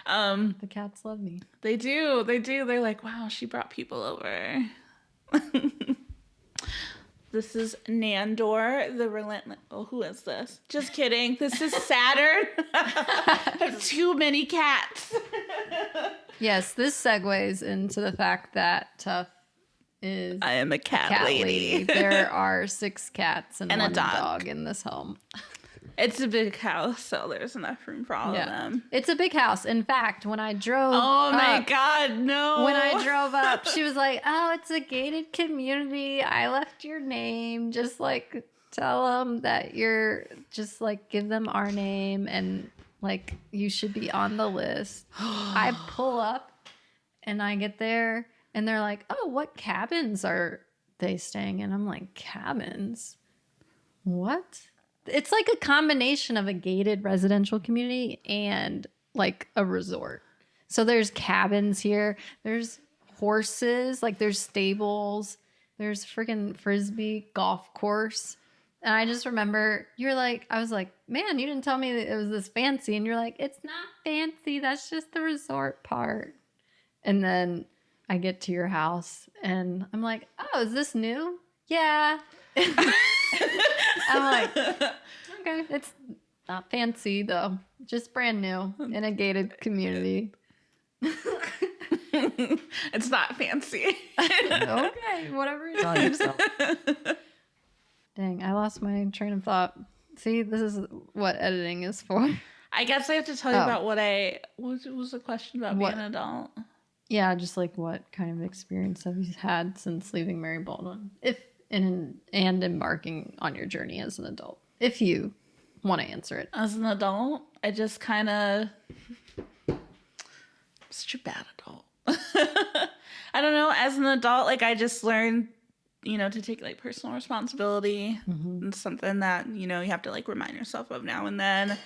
The cats love me. They do. They're like, wow, she brought people over. This is Nandor, the relentless. Oh, who is this? Just kidding. This is Saturn. I have too many cats. Yes, this segues into the fact that Tough is... I am a cat lady. There are 6 cats and 1 a dog in this home. It's a big house, so there's enough room for all of them. It's a big house. In fact, when I drove my God, no. When I drove up, she was like, oh, it's a gated community. I left your name. Just, like, tell them that you're... Just, like, give them our name and, like, you should be on the list. I pull up and I get there and they're like, oh, what cabins are they staying in? I'm like, cabins? What? It's like a combination of a gated residential community and like a resort. So there's cabins here. There's horses. Like there's stables. There's freaking frisbee golf course. And I just remember I was like, man, you didn't tell me that it was this fancy. And you're like, it's not fancy. That's just the resort part. And then I get to your house and I'm like, oh, is this new? Yeah. I'm like, okay, it's not fancy though. Just brand new in a gated community. It's not fancy. Okay, whatever you tell yourself. Dang, I lost my train of thought. See, this is what editing is for. I guess I have to tell you about what was the question about being an adult? Yeah, just like what kind of experience have you had since leaving Mary Baldwin? And embarking on your journey as an adult. If you want to answer it. As an adult, I just kind of such a bad adult. I don't know. As an adult, like I just learned, to take like personal responsibility. It's something that, you have to like remind yourself of now and then.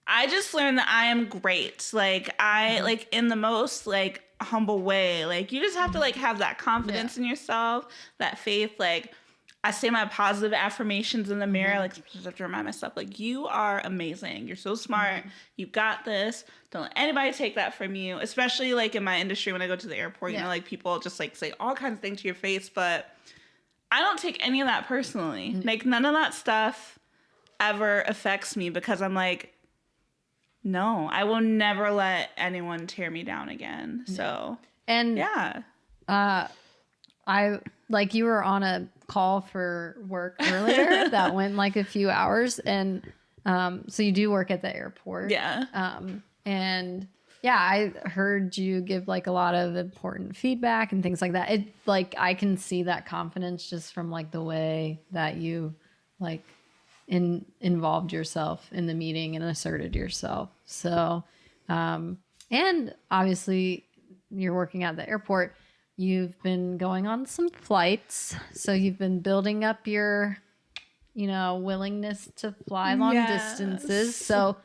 I just learned that I am great. Like I like in the most like humble way. Like you just have to like have that confidence in yourself, that faith. Like I say my positive affirmations in the mirror. Like I just have to remind myself, like you are amazing. You're so smart. You got this. Don't let anybody take that from you. Especially like in my industry when I go to the airport, like people just like say all kinds of things to your face, but I don't take any of that personally. Like none of that stuff ever affects me because I'm like, no, I will never let anyone tear me down again. So, and I like you were on a call for work earlier that went like a few hours. And so you do work at the airport. Yeah. And yeah, I heard you give like a lot of important feedback and things like that. It like I can see that confidence just from like the way that you like involved yourself in the meeting and asserted yourself. So, and obviously you're working at the airport. You've been going on some flights. So you've been building up your, willingness to fly long distances. So,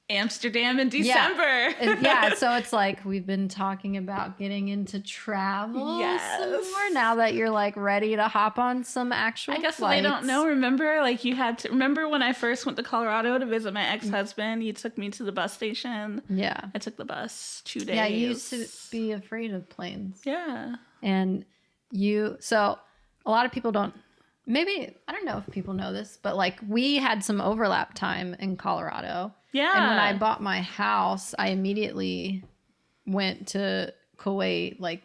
Amsterdam in December. Yeah, so it's like we've been talking about getting into travel some more now that you're like ready to hop on some actual I guess flights. They don't know. Remember, like you had to remember when I first went to Colorado to visit my ex-husband. He took me to the bus station. Yeah, I took the bus 2 days. Yeah, you used to be afraid of planes. Yeah, and so a lot of people don't. Maybe I don't know if people know this, but like we had some overlap time in Colorado. Yeah. And when I bought my house, I immediately went to Kuwait like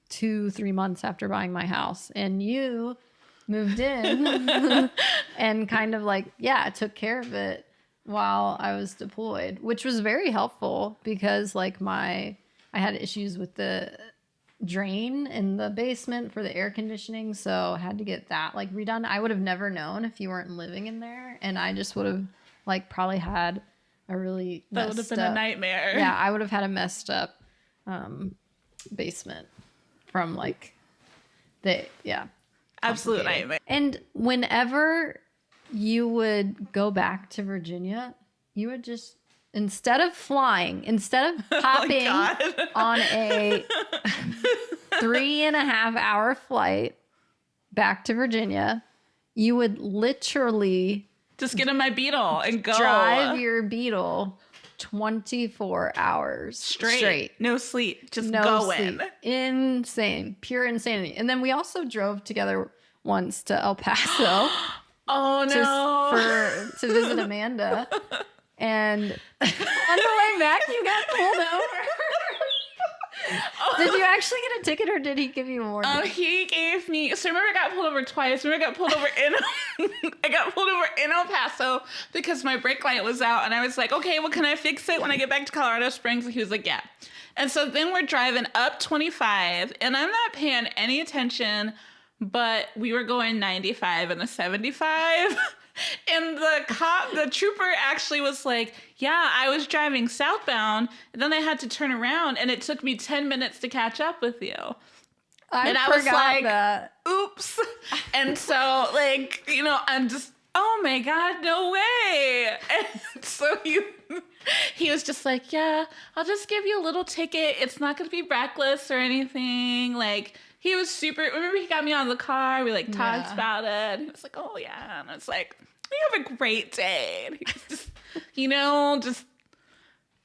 2-3 months after buying my house. And you moved in and kind of like, took care of it while I was deployed, which was very helpful because like I had issues with the drain in the basement for the air conditioning. So I had to get that like redone. I would have never known if you weren't living in there. And I just would have like probably had a really that would have been a nightmare. Yeah, I would have had a messed up basement from like absolute nightmare. And whenever you would go back to Virginia, you would just instead of hopping on a 3.5-hour flight back to Virginia, you would literally just get in my Beetle and go. Drive your Beetle 24 hours straight. No sleep. Just going. Sleep. Insane. Pure insanity. And then we also drove together once to El Paso. Oh, no. To visit Amanda. And on the way back, you got pulled over. Did you actually get a ticket or did he give you a warning? He gave me. So remember, I got pulled over twice. I got pulled over in El Paso because my brake light was out, and I was like, okay, well, can I fix it when I get back to Colorado Springs? And he was like, yeah. And so then we're driving up 25, and I'm not paying any attention, but we were going 95 and a 75. And the trooper actually was like, yeah, I was driving southbound, and then I had to turn around, and it took me 10 minutes to catch up with you. I was like, that. oops. And so, like, you know, I'm just, oh my God, no way. And so he was just like, yeah, I'll just give you a little ticket. It's not going to be reckless or anything. Like, he was super, remember he got me on the car. We like talked about it. And he was like, oh yeah. And I was like, you have a great day. And he was just, you know, just,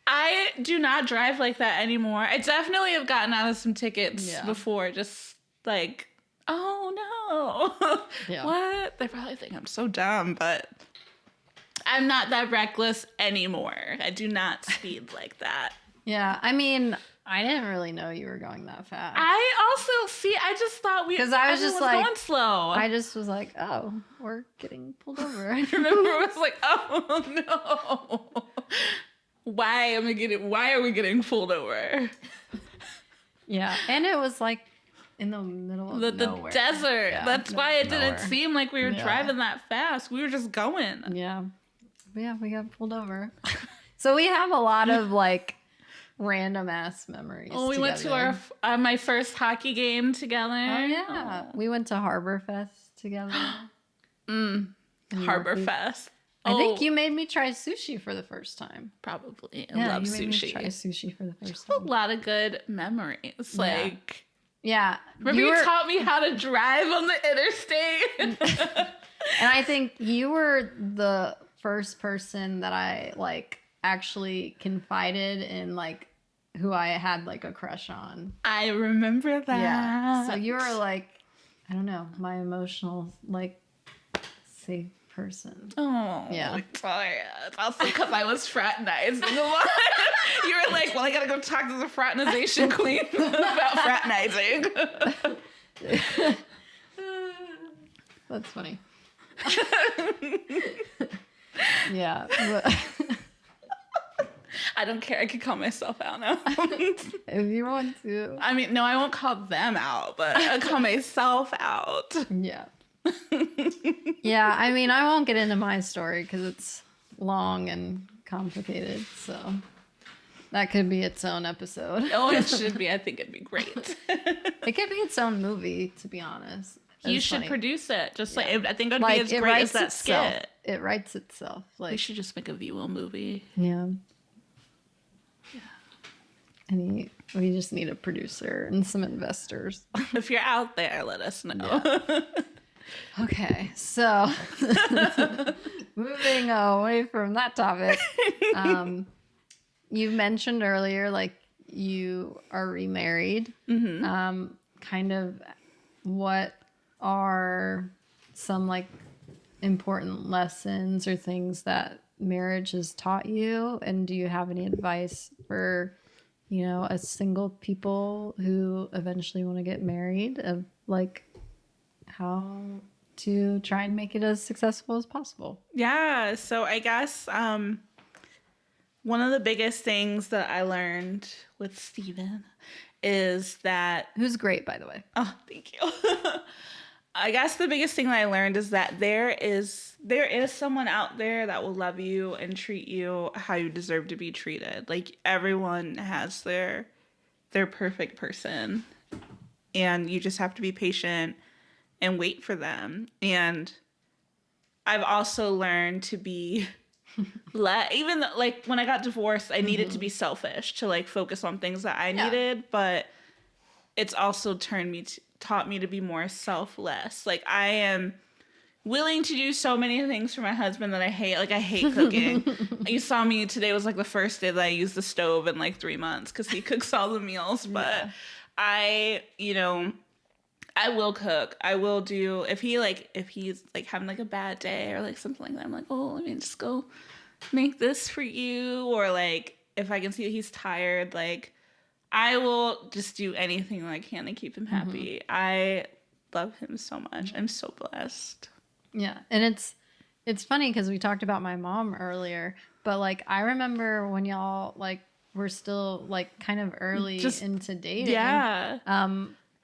I do not drive like that anymore. I definitely have gotten out of some tickets before, just like, oh no. Yeah. What? They probably think I'm so dumb, but I'm not that reckless anymore. I do not speed like that. Yeah, I mean, I didn't really know you were going that fast. I just thought because I was just like going slow. I just was like, oh, we're getting pulled over. I remember I was like, oh no. Why are we getting pulled over? Yeah, and it was like in the middle of nowhere. The desert. Yeah, that's why it didn't seem like we were driving that fast. We were just going. Yeah. Yeah, we got pulled over. So we have a lot of like random ass memories. Oh, we went to my first hockey game together. Oh yeah. We went to Harbor Fest together. Harbor Fest. I think you made me try sushi for the first time. Probably. I love sushi. Made me try sushi for the first time. A lot of good memories. Like, yeah. Remember you taught me how to drive on the interstate? And I think you were the first person that I like actually confided in, like who I had like a crush on. I remember that. Yeah. So you were like, I don't know, my emotional like safe person. Oh, yeah. Sorry. It's also because I was fraternizing a lot. You were like, well, I gotta go talk to the fraternization queen about fraternizing. That's funny. Yeah. But I don't care. I can call myself out now. If you want to. I mean, no, I won't call them out, but I'll call myself out. Yeah. Yeah, I mean, I won't get into my story because it's long and complicated, so that could be its own episode. Oh, it should be. I think it'd be great. It could be its own movie, to be honest. You should produce it. Just like I think it'd be as great as that skit. It writes itself. Like we should just make a VWIL movie. Yeah. And we just need a producer and some investors. If you're out there, let us know. Yeah. Okay, so moving away from that topic, you mentioned earlier, like you are remarried. Mm-hmm. Kind of what are some like important lessons or things that marriage has taught you? And do you have any advice for, you know, a single people who eventually want to get married of like how to try and make it as successful as possible? Yeah. So I guess one of the biggest things that I learned with Steven is that... Who's great, by the way. Oh, thank you. I guess the biggest thing that I learned is that there is someone out there that will love you and treat you how you deserve to be treated. Like everyone has their perfect person, and you just have to be patient and wait for them. And I've also learned to be even though, like when I got divorced, I needed to be selfish to like focus on things that I needed, but it's also taught me to be more selfless. Like I am willing to do so many things for my husband that I hate. Like I hate cooking. You saw me today was like the first day that I used the stove in like 3 months because he cooks all the meals. But I will cook. I will do if he's like having like a bad day or like something like that. I'm like, oh, let me just go make this for you. Or like if I can see that he's tired, like I will just do anything that I can to keep him happy. I love him so much. I'm so blessed. Yeah. And it's funny because we talked about my mom earlier, but like I remember when y'all like were still like kind of early into dating. Yeah.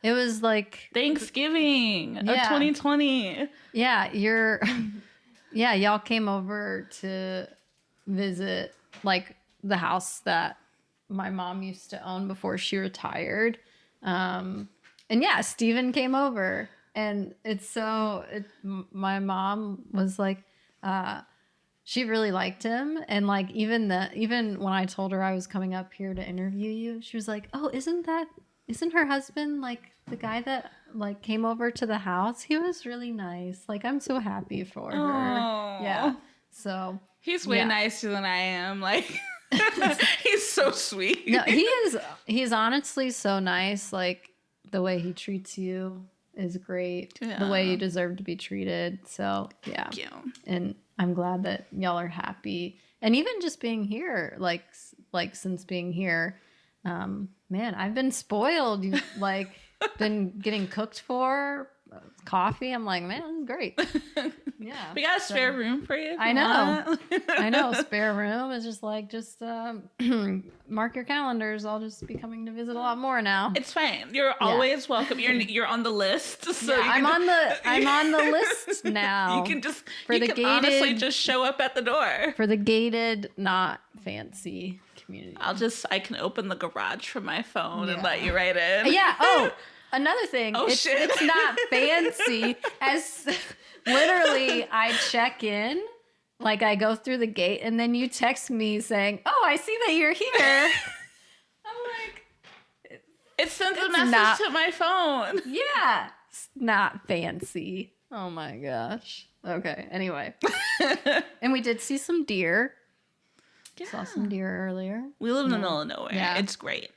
It was like Thanksgiving of 2020. Yeah, y'all came over to visit like the house that my mom used to own before she retired. And yeah, Steven came over, and my mom was like, she really liked him. And like, even when I told her I was coming up here to interview you, she was like, oh, isn't her husband like the guy that like came over to the house? He was really nice. Like, I'm so happy for her. Yeah. So he's way nicer than I am. Like, he's so sweet. No, he's honestly so nice. Like, the way he treats you is great. Yeah. The way you deserve to be treated. So yeah. Thank you. And I'm glad that y'all are happy. And even just being here, like since being here, man, I've been spoiled. You've like been getting cooked for, coffee. I'm like, man, this is great. Yeah. We got a spare room for you. I know. I know. Spare room is just mark your calendars. I'll just be coming to visit a lot more now. It's fine. You're always welcome. You're on the list. So yeah, I'm on the list now. You can honestly just show up at the door. For the gated, not fancy community. I can open the garage from my phone and let you right in. Yeah. Oh, another thing. It's not fancy. As literally, I check in, like I go through the gate, and then you text me saying, "Oh, I see that you're here." I'm like, it sends a message to my phone. Yeah, it's not fancy. Oh my gosh. Okay. Anyway, and we did see some deer. Yeah. Saw some deer earlier. We live in the middle of nowhere. Yeah. It's great.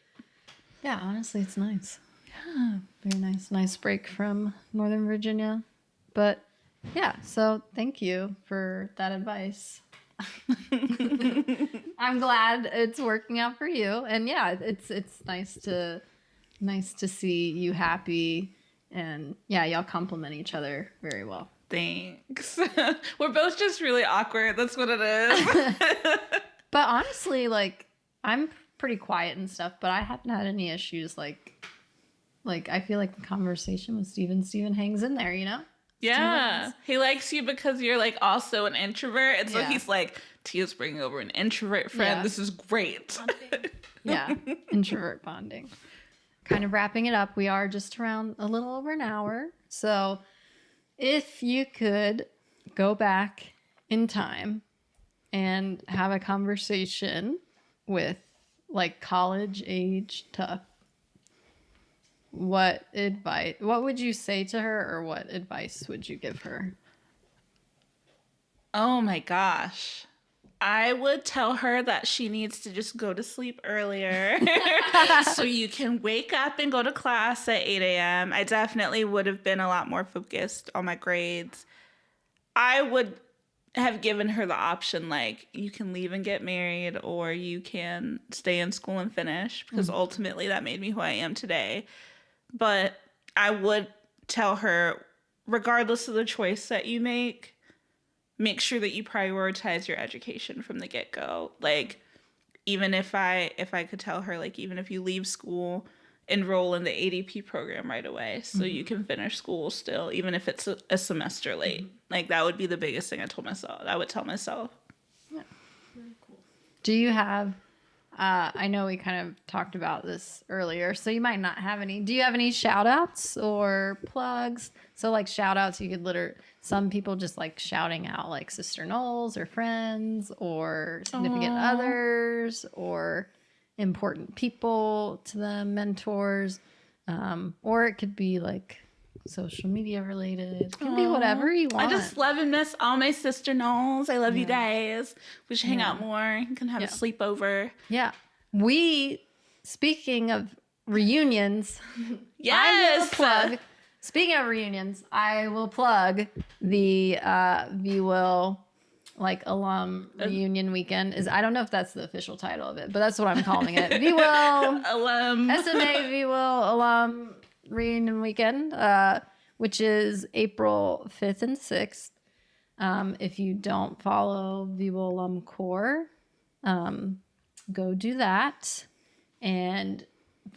Yeah, honestly, it's nice. Yeah, very nice. Nice break from Northern Virginia. But yeah, so thank you for that advice. I'm glad it's working out for you. And yeah, it's nice to see you happy. And yeah, y'all complement each other very well. Thanks. We're both just really awkward. That's what it is. But honestly, like, I'm pretty quiet and stuff, but I haven't had any issues. Like I feel like the conversation with Steven hangs in there, you know? Yeah. He likes you because you're like also an introvert. And so he's like, Tia's bringing over an introvert friend. Yeah. This is great. Yeah. Introvert bonding. Kind of wrapping it up. We are just around a little over an hour. So if you could go back in time and have a conversation with like college age tough, what would you say to her, or what advice would you give her? Oh my gosh. I would tell her that she needs to just go to sleep earlier so you can wake up and go to class at 8 a.m. I definitely would have been a lot more focused on my grades. I would have given her the option, like, you can leave and get married, or you can stay in school and finish, because ultimately that made me who I am today. But I would tell her, regardless of the choice that you make sure that you prioritize your education from the get-go. Like, even if I could tell her, like, even if you leave school, enroll in the ADP program right away so you can finish school still, even if it's a semester late. Like, that would be the biggest thing I would tell myself. Yeah, very cool. Do you have, I know we kind of talked about this earlier, so you might not have any. Do you have any shout outs or plugs? So like shout outs, you could some people just like shouting out like Sister nULLs or friends or significant others or important people to them, mentors, or it could be like social media related. It can be whatever you want. I just love and miss all my Sister nULLs. I love you guys. We should hang out more. You can have a sleepover. Yeah. Speaking of reunions, yes. I will plug. Speaking of reunions, I will plug the VWIL like alum reunion weekend. I don't know if that's the official title of it, but that's what I'm calling it. VWIL alum SMA VWIL alum reunion weekend, which is April 5th and 6th. If you don't follow VWIL alum core, go do that and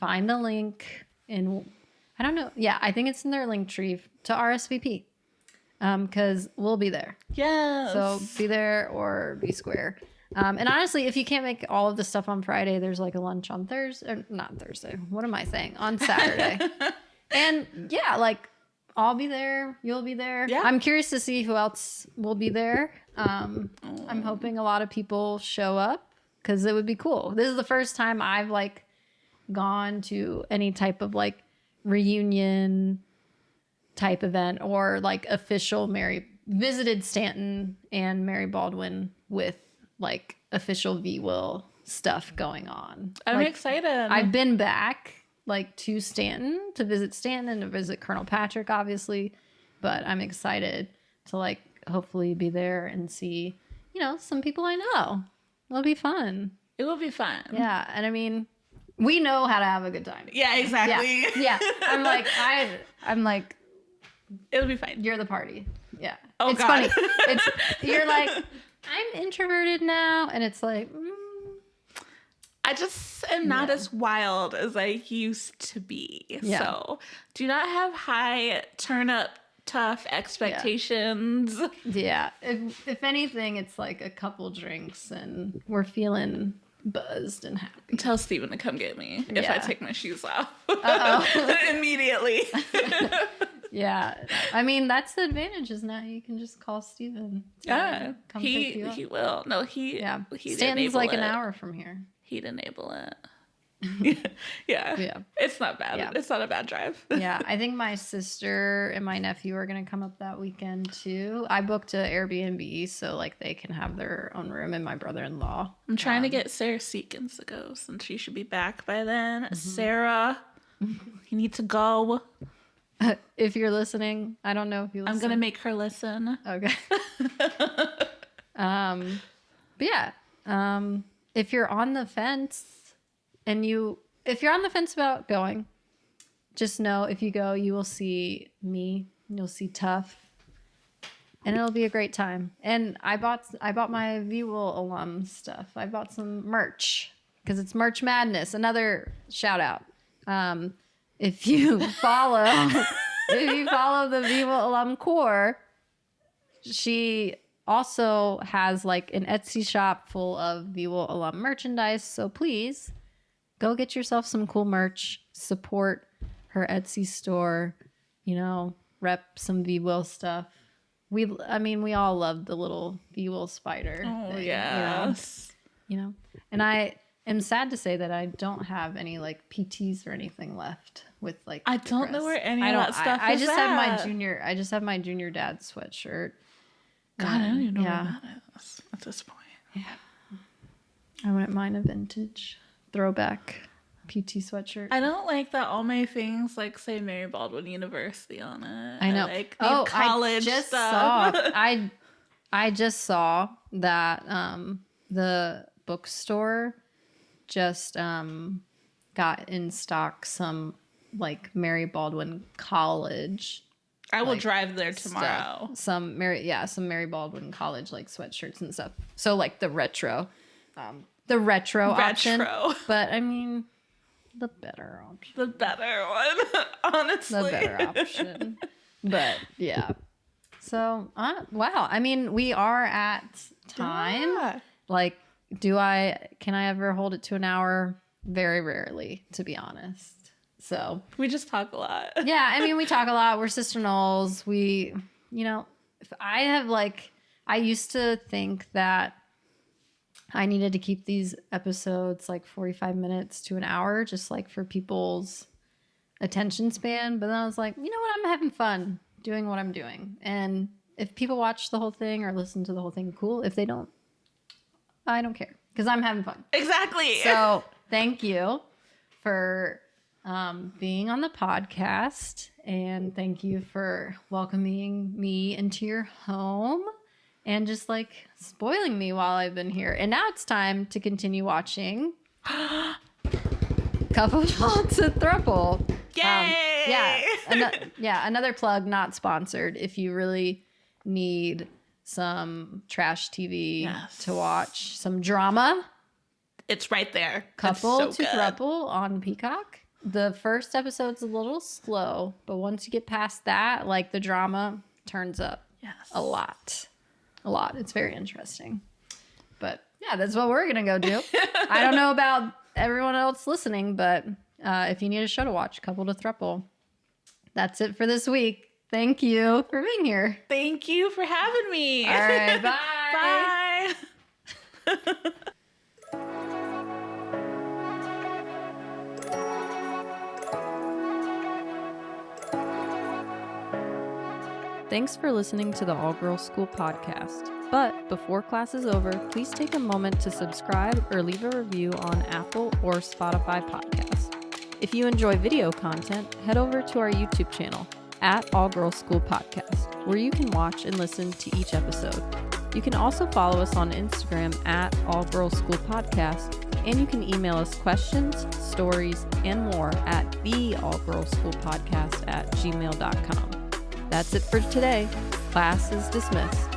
find the link in, I don't know. Yeah, I think it's in their link tree to RSVP. Because we'll be there. Yes. So be there or be square. And honestly, if you can't make all of the stuff on Friday, there's like a lunch on Thursday. Not Thursday. What am I saying? On Saturday. And yeah, like I'll be there. You'll be there. Yeah. I'm curious to see who else will be there. I'm hoping a lot of people show up because it would be cool. This is the first time I've like gone to any type of like reunion type event or like official visited Stanton and Mary Baldwin with like official VWIL stuff going on. I'm like, excited. I've been back like to Stanton to visit Stanton and to visit Colonel Patrick, obviously, but I'm excited to like hopefully be there and see, some people I know. It'll be fun. It will be fun. Yeah, and I mean, we know how to have a good time. Yeah, exactly. Yeah. I'm like, it'll be fine. you're the party. Yeah. Oh, it's God. funny. You're like, I'm introverted now, and it's like, I just am not as wild as I used to be. Yeah. So do not have high turn up tough expectations. Yeah. If anything, it's like a couple drinks and we're feeling buzzed and happy. Tell Steven to come get me if I take my shoes off. Immediately. Yeah. I mean, that's the advantage is now you can just call Steven. Yeah. Come pick you up. He will. No, he'd Stanton's like it. an hour from here. He'd enable it. Yeah. It's not bad. Yeah. It's not a bad drive. Yeah. I think my sister and my nephew are going to come up that weekend too. I booked an Airbnb so like they can have their own room, and my brother-in-law. I'm trying to get Sarah Seekins to go since she should be back by then. Mm-hmm. Sarah, you need to go. If you're listening, I don't know if you listen. I'm going to make her listen. Okay. But yeah. If you're on the fence if you're on the fence about going, just know if you go, you will see me, you'll see Tough, and it'll be a great time. And I bought my VWIL alum stuff. I bought some merch because it's Merch Madness. Another shout out. If you follow the VWIL alum core, she also has like an Etsy shop full of VWIL alum merchandise. So please go get yourself some cool merch. Support her Etsy store. Rep some VWIL stuff. We all love the little VWIL spider. Oh, thing, yes. And I am sad to say that I don't have any like PTs or anything left with like. I don't know where any of that stuff I is just at. have my junior dad sweatshirt. God, I don't even know where that is at this point. Yeah. I wouldn't mind a vintage throwback PT sweatshirt. I don't like that all my things like say Mary Baldwin University on it. I know. College stuff. I just saw that the bookstore just got in stock some like Mary Baldwin College. I will drive there tomorrow. Stuff. Some Mary Baldwin College like sweatshirts and stuff. So like the retro option. But I mean, the better option. The better one, honestly. The better option. But yeah. So wow. I mean, we are at time. Yeah. Like, can I ever hold it to an hour? Very rarely, to be honest. So we just talk a lot. Yeah, I mean, we talk a lot. We're sister Knowles. If I used to think that I needed to keep these episodes like 45 minutes to an hour, just like for people's attention span. But then I was like, you know what? I'm having fun doing what I'm doing. And if people watch the whole thing or listen to the whole thing, cool. If they don't, I don't care because I'm having fun. Exactly. So thank you for being on the podcast, and thank you for welcoming me into your home and just like spoiling me while I've been here. And now it's time to continue watching Couple to Thruple. Yay! Another plug, not sponsored. If you really need some trash TV to watch, some drama, it's right there. Couple to Thruple on Peacock. The first episode's a little slow, but once you get past that, like the drama turns up a lot. It's very interesting. But yeah, that's what we're going to go do. I don't know about everyone else listening, but if you need a show to watch, Couple to Thruple. That's it for this week. Thank you for being here. Thank you for having me. All right, bye. Bye. Thanks for listening to the All Girls School podcast. But before class is over, please take a moment to subscribe or leave a review on Apple or Spotify podcasts. If you enjoy video content, head over to our YouTube channel at All Girls School Podcast, where you can watch and listen to each episode. You can also follow us on Instagram at All Girls School Podcast, and you can email us questions, stories, and more at theallgirlsschoolpodcast@gmail.com. That's it for today. Class is dismissed.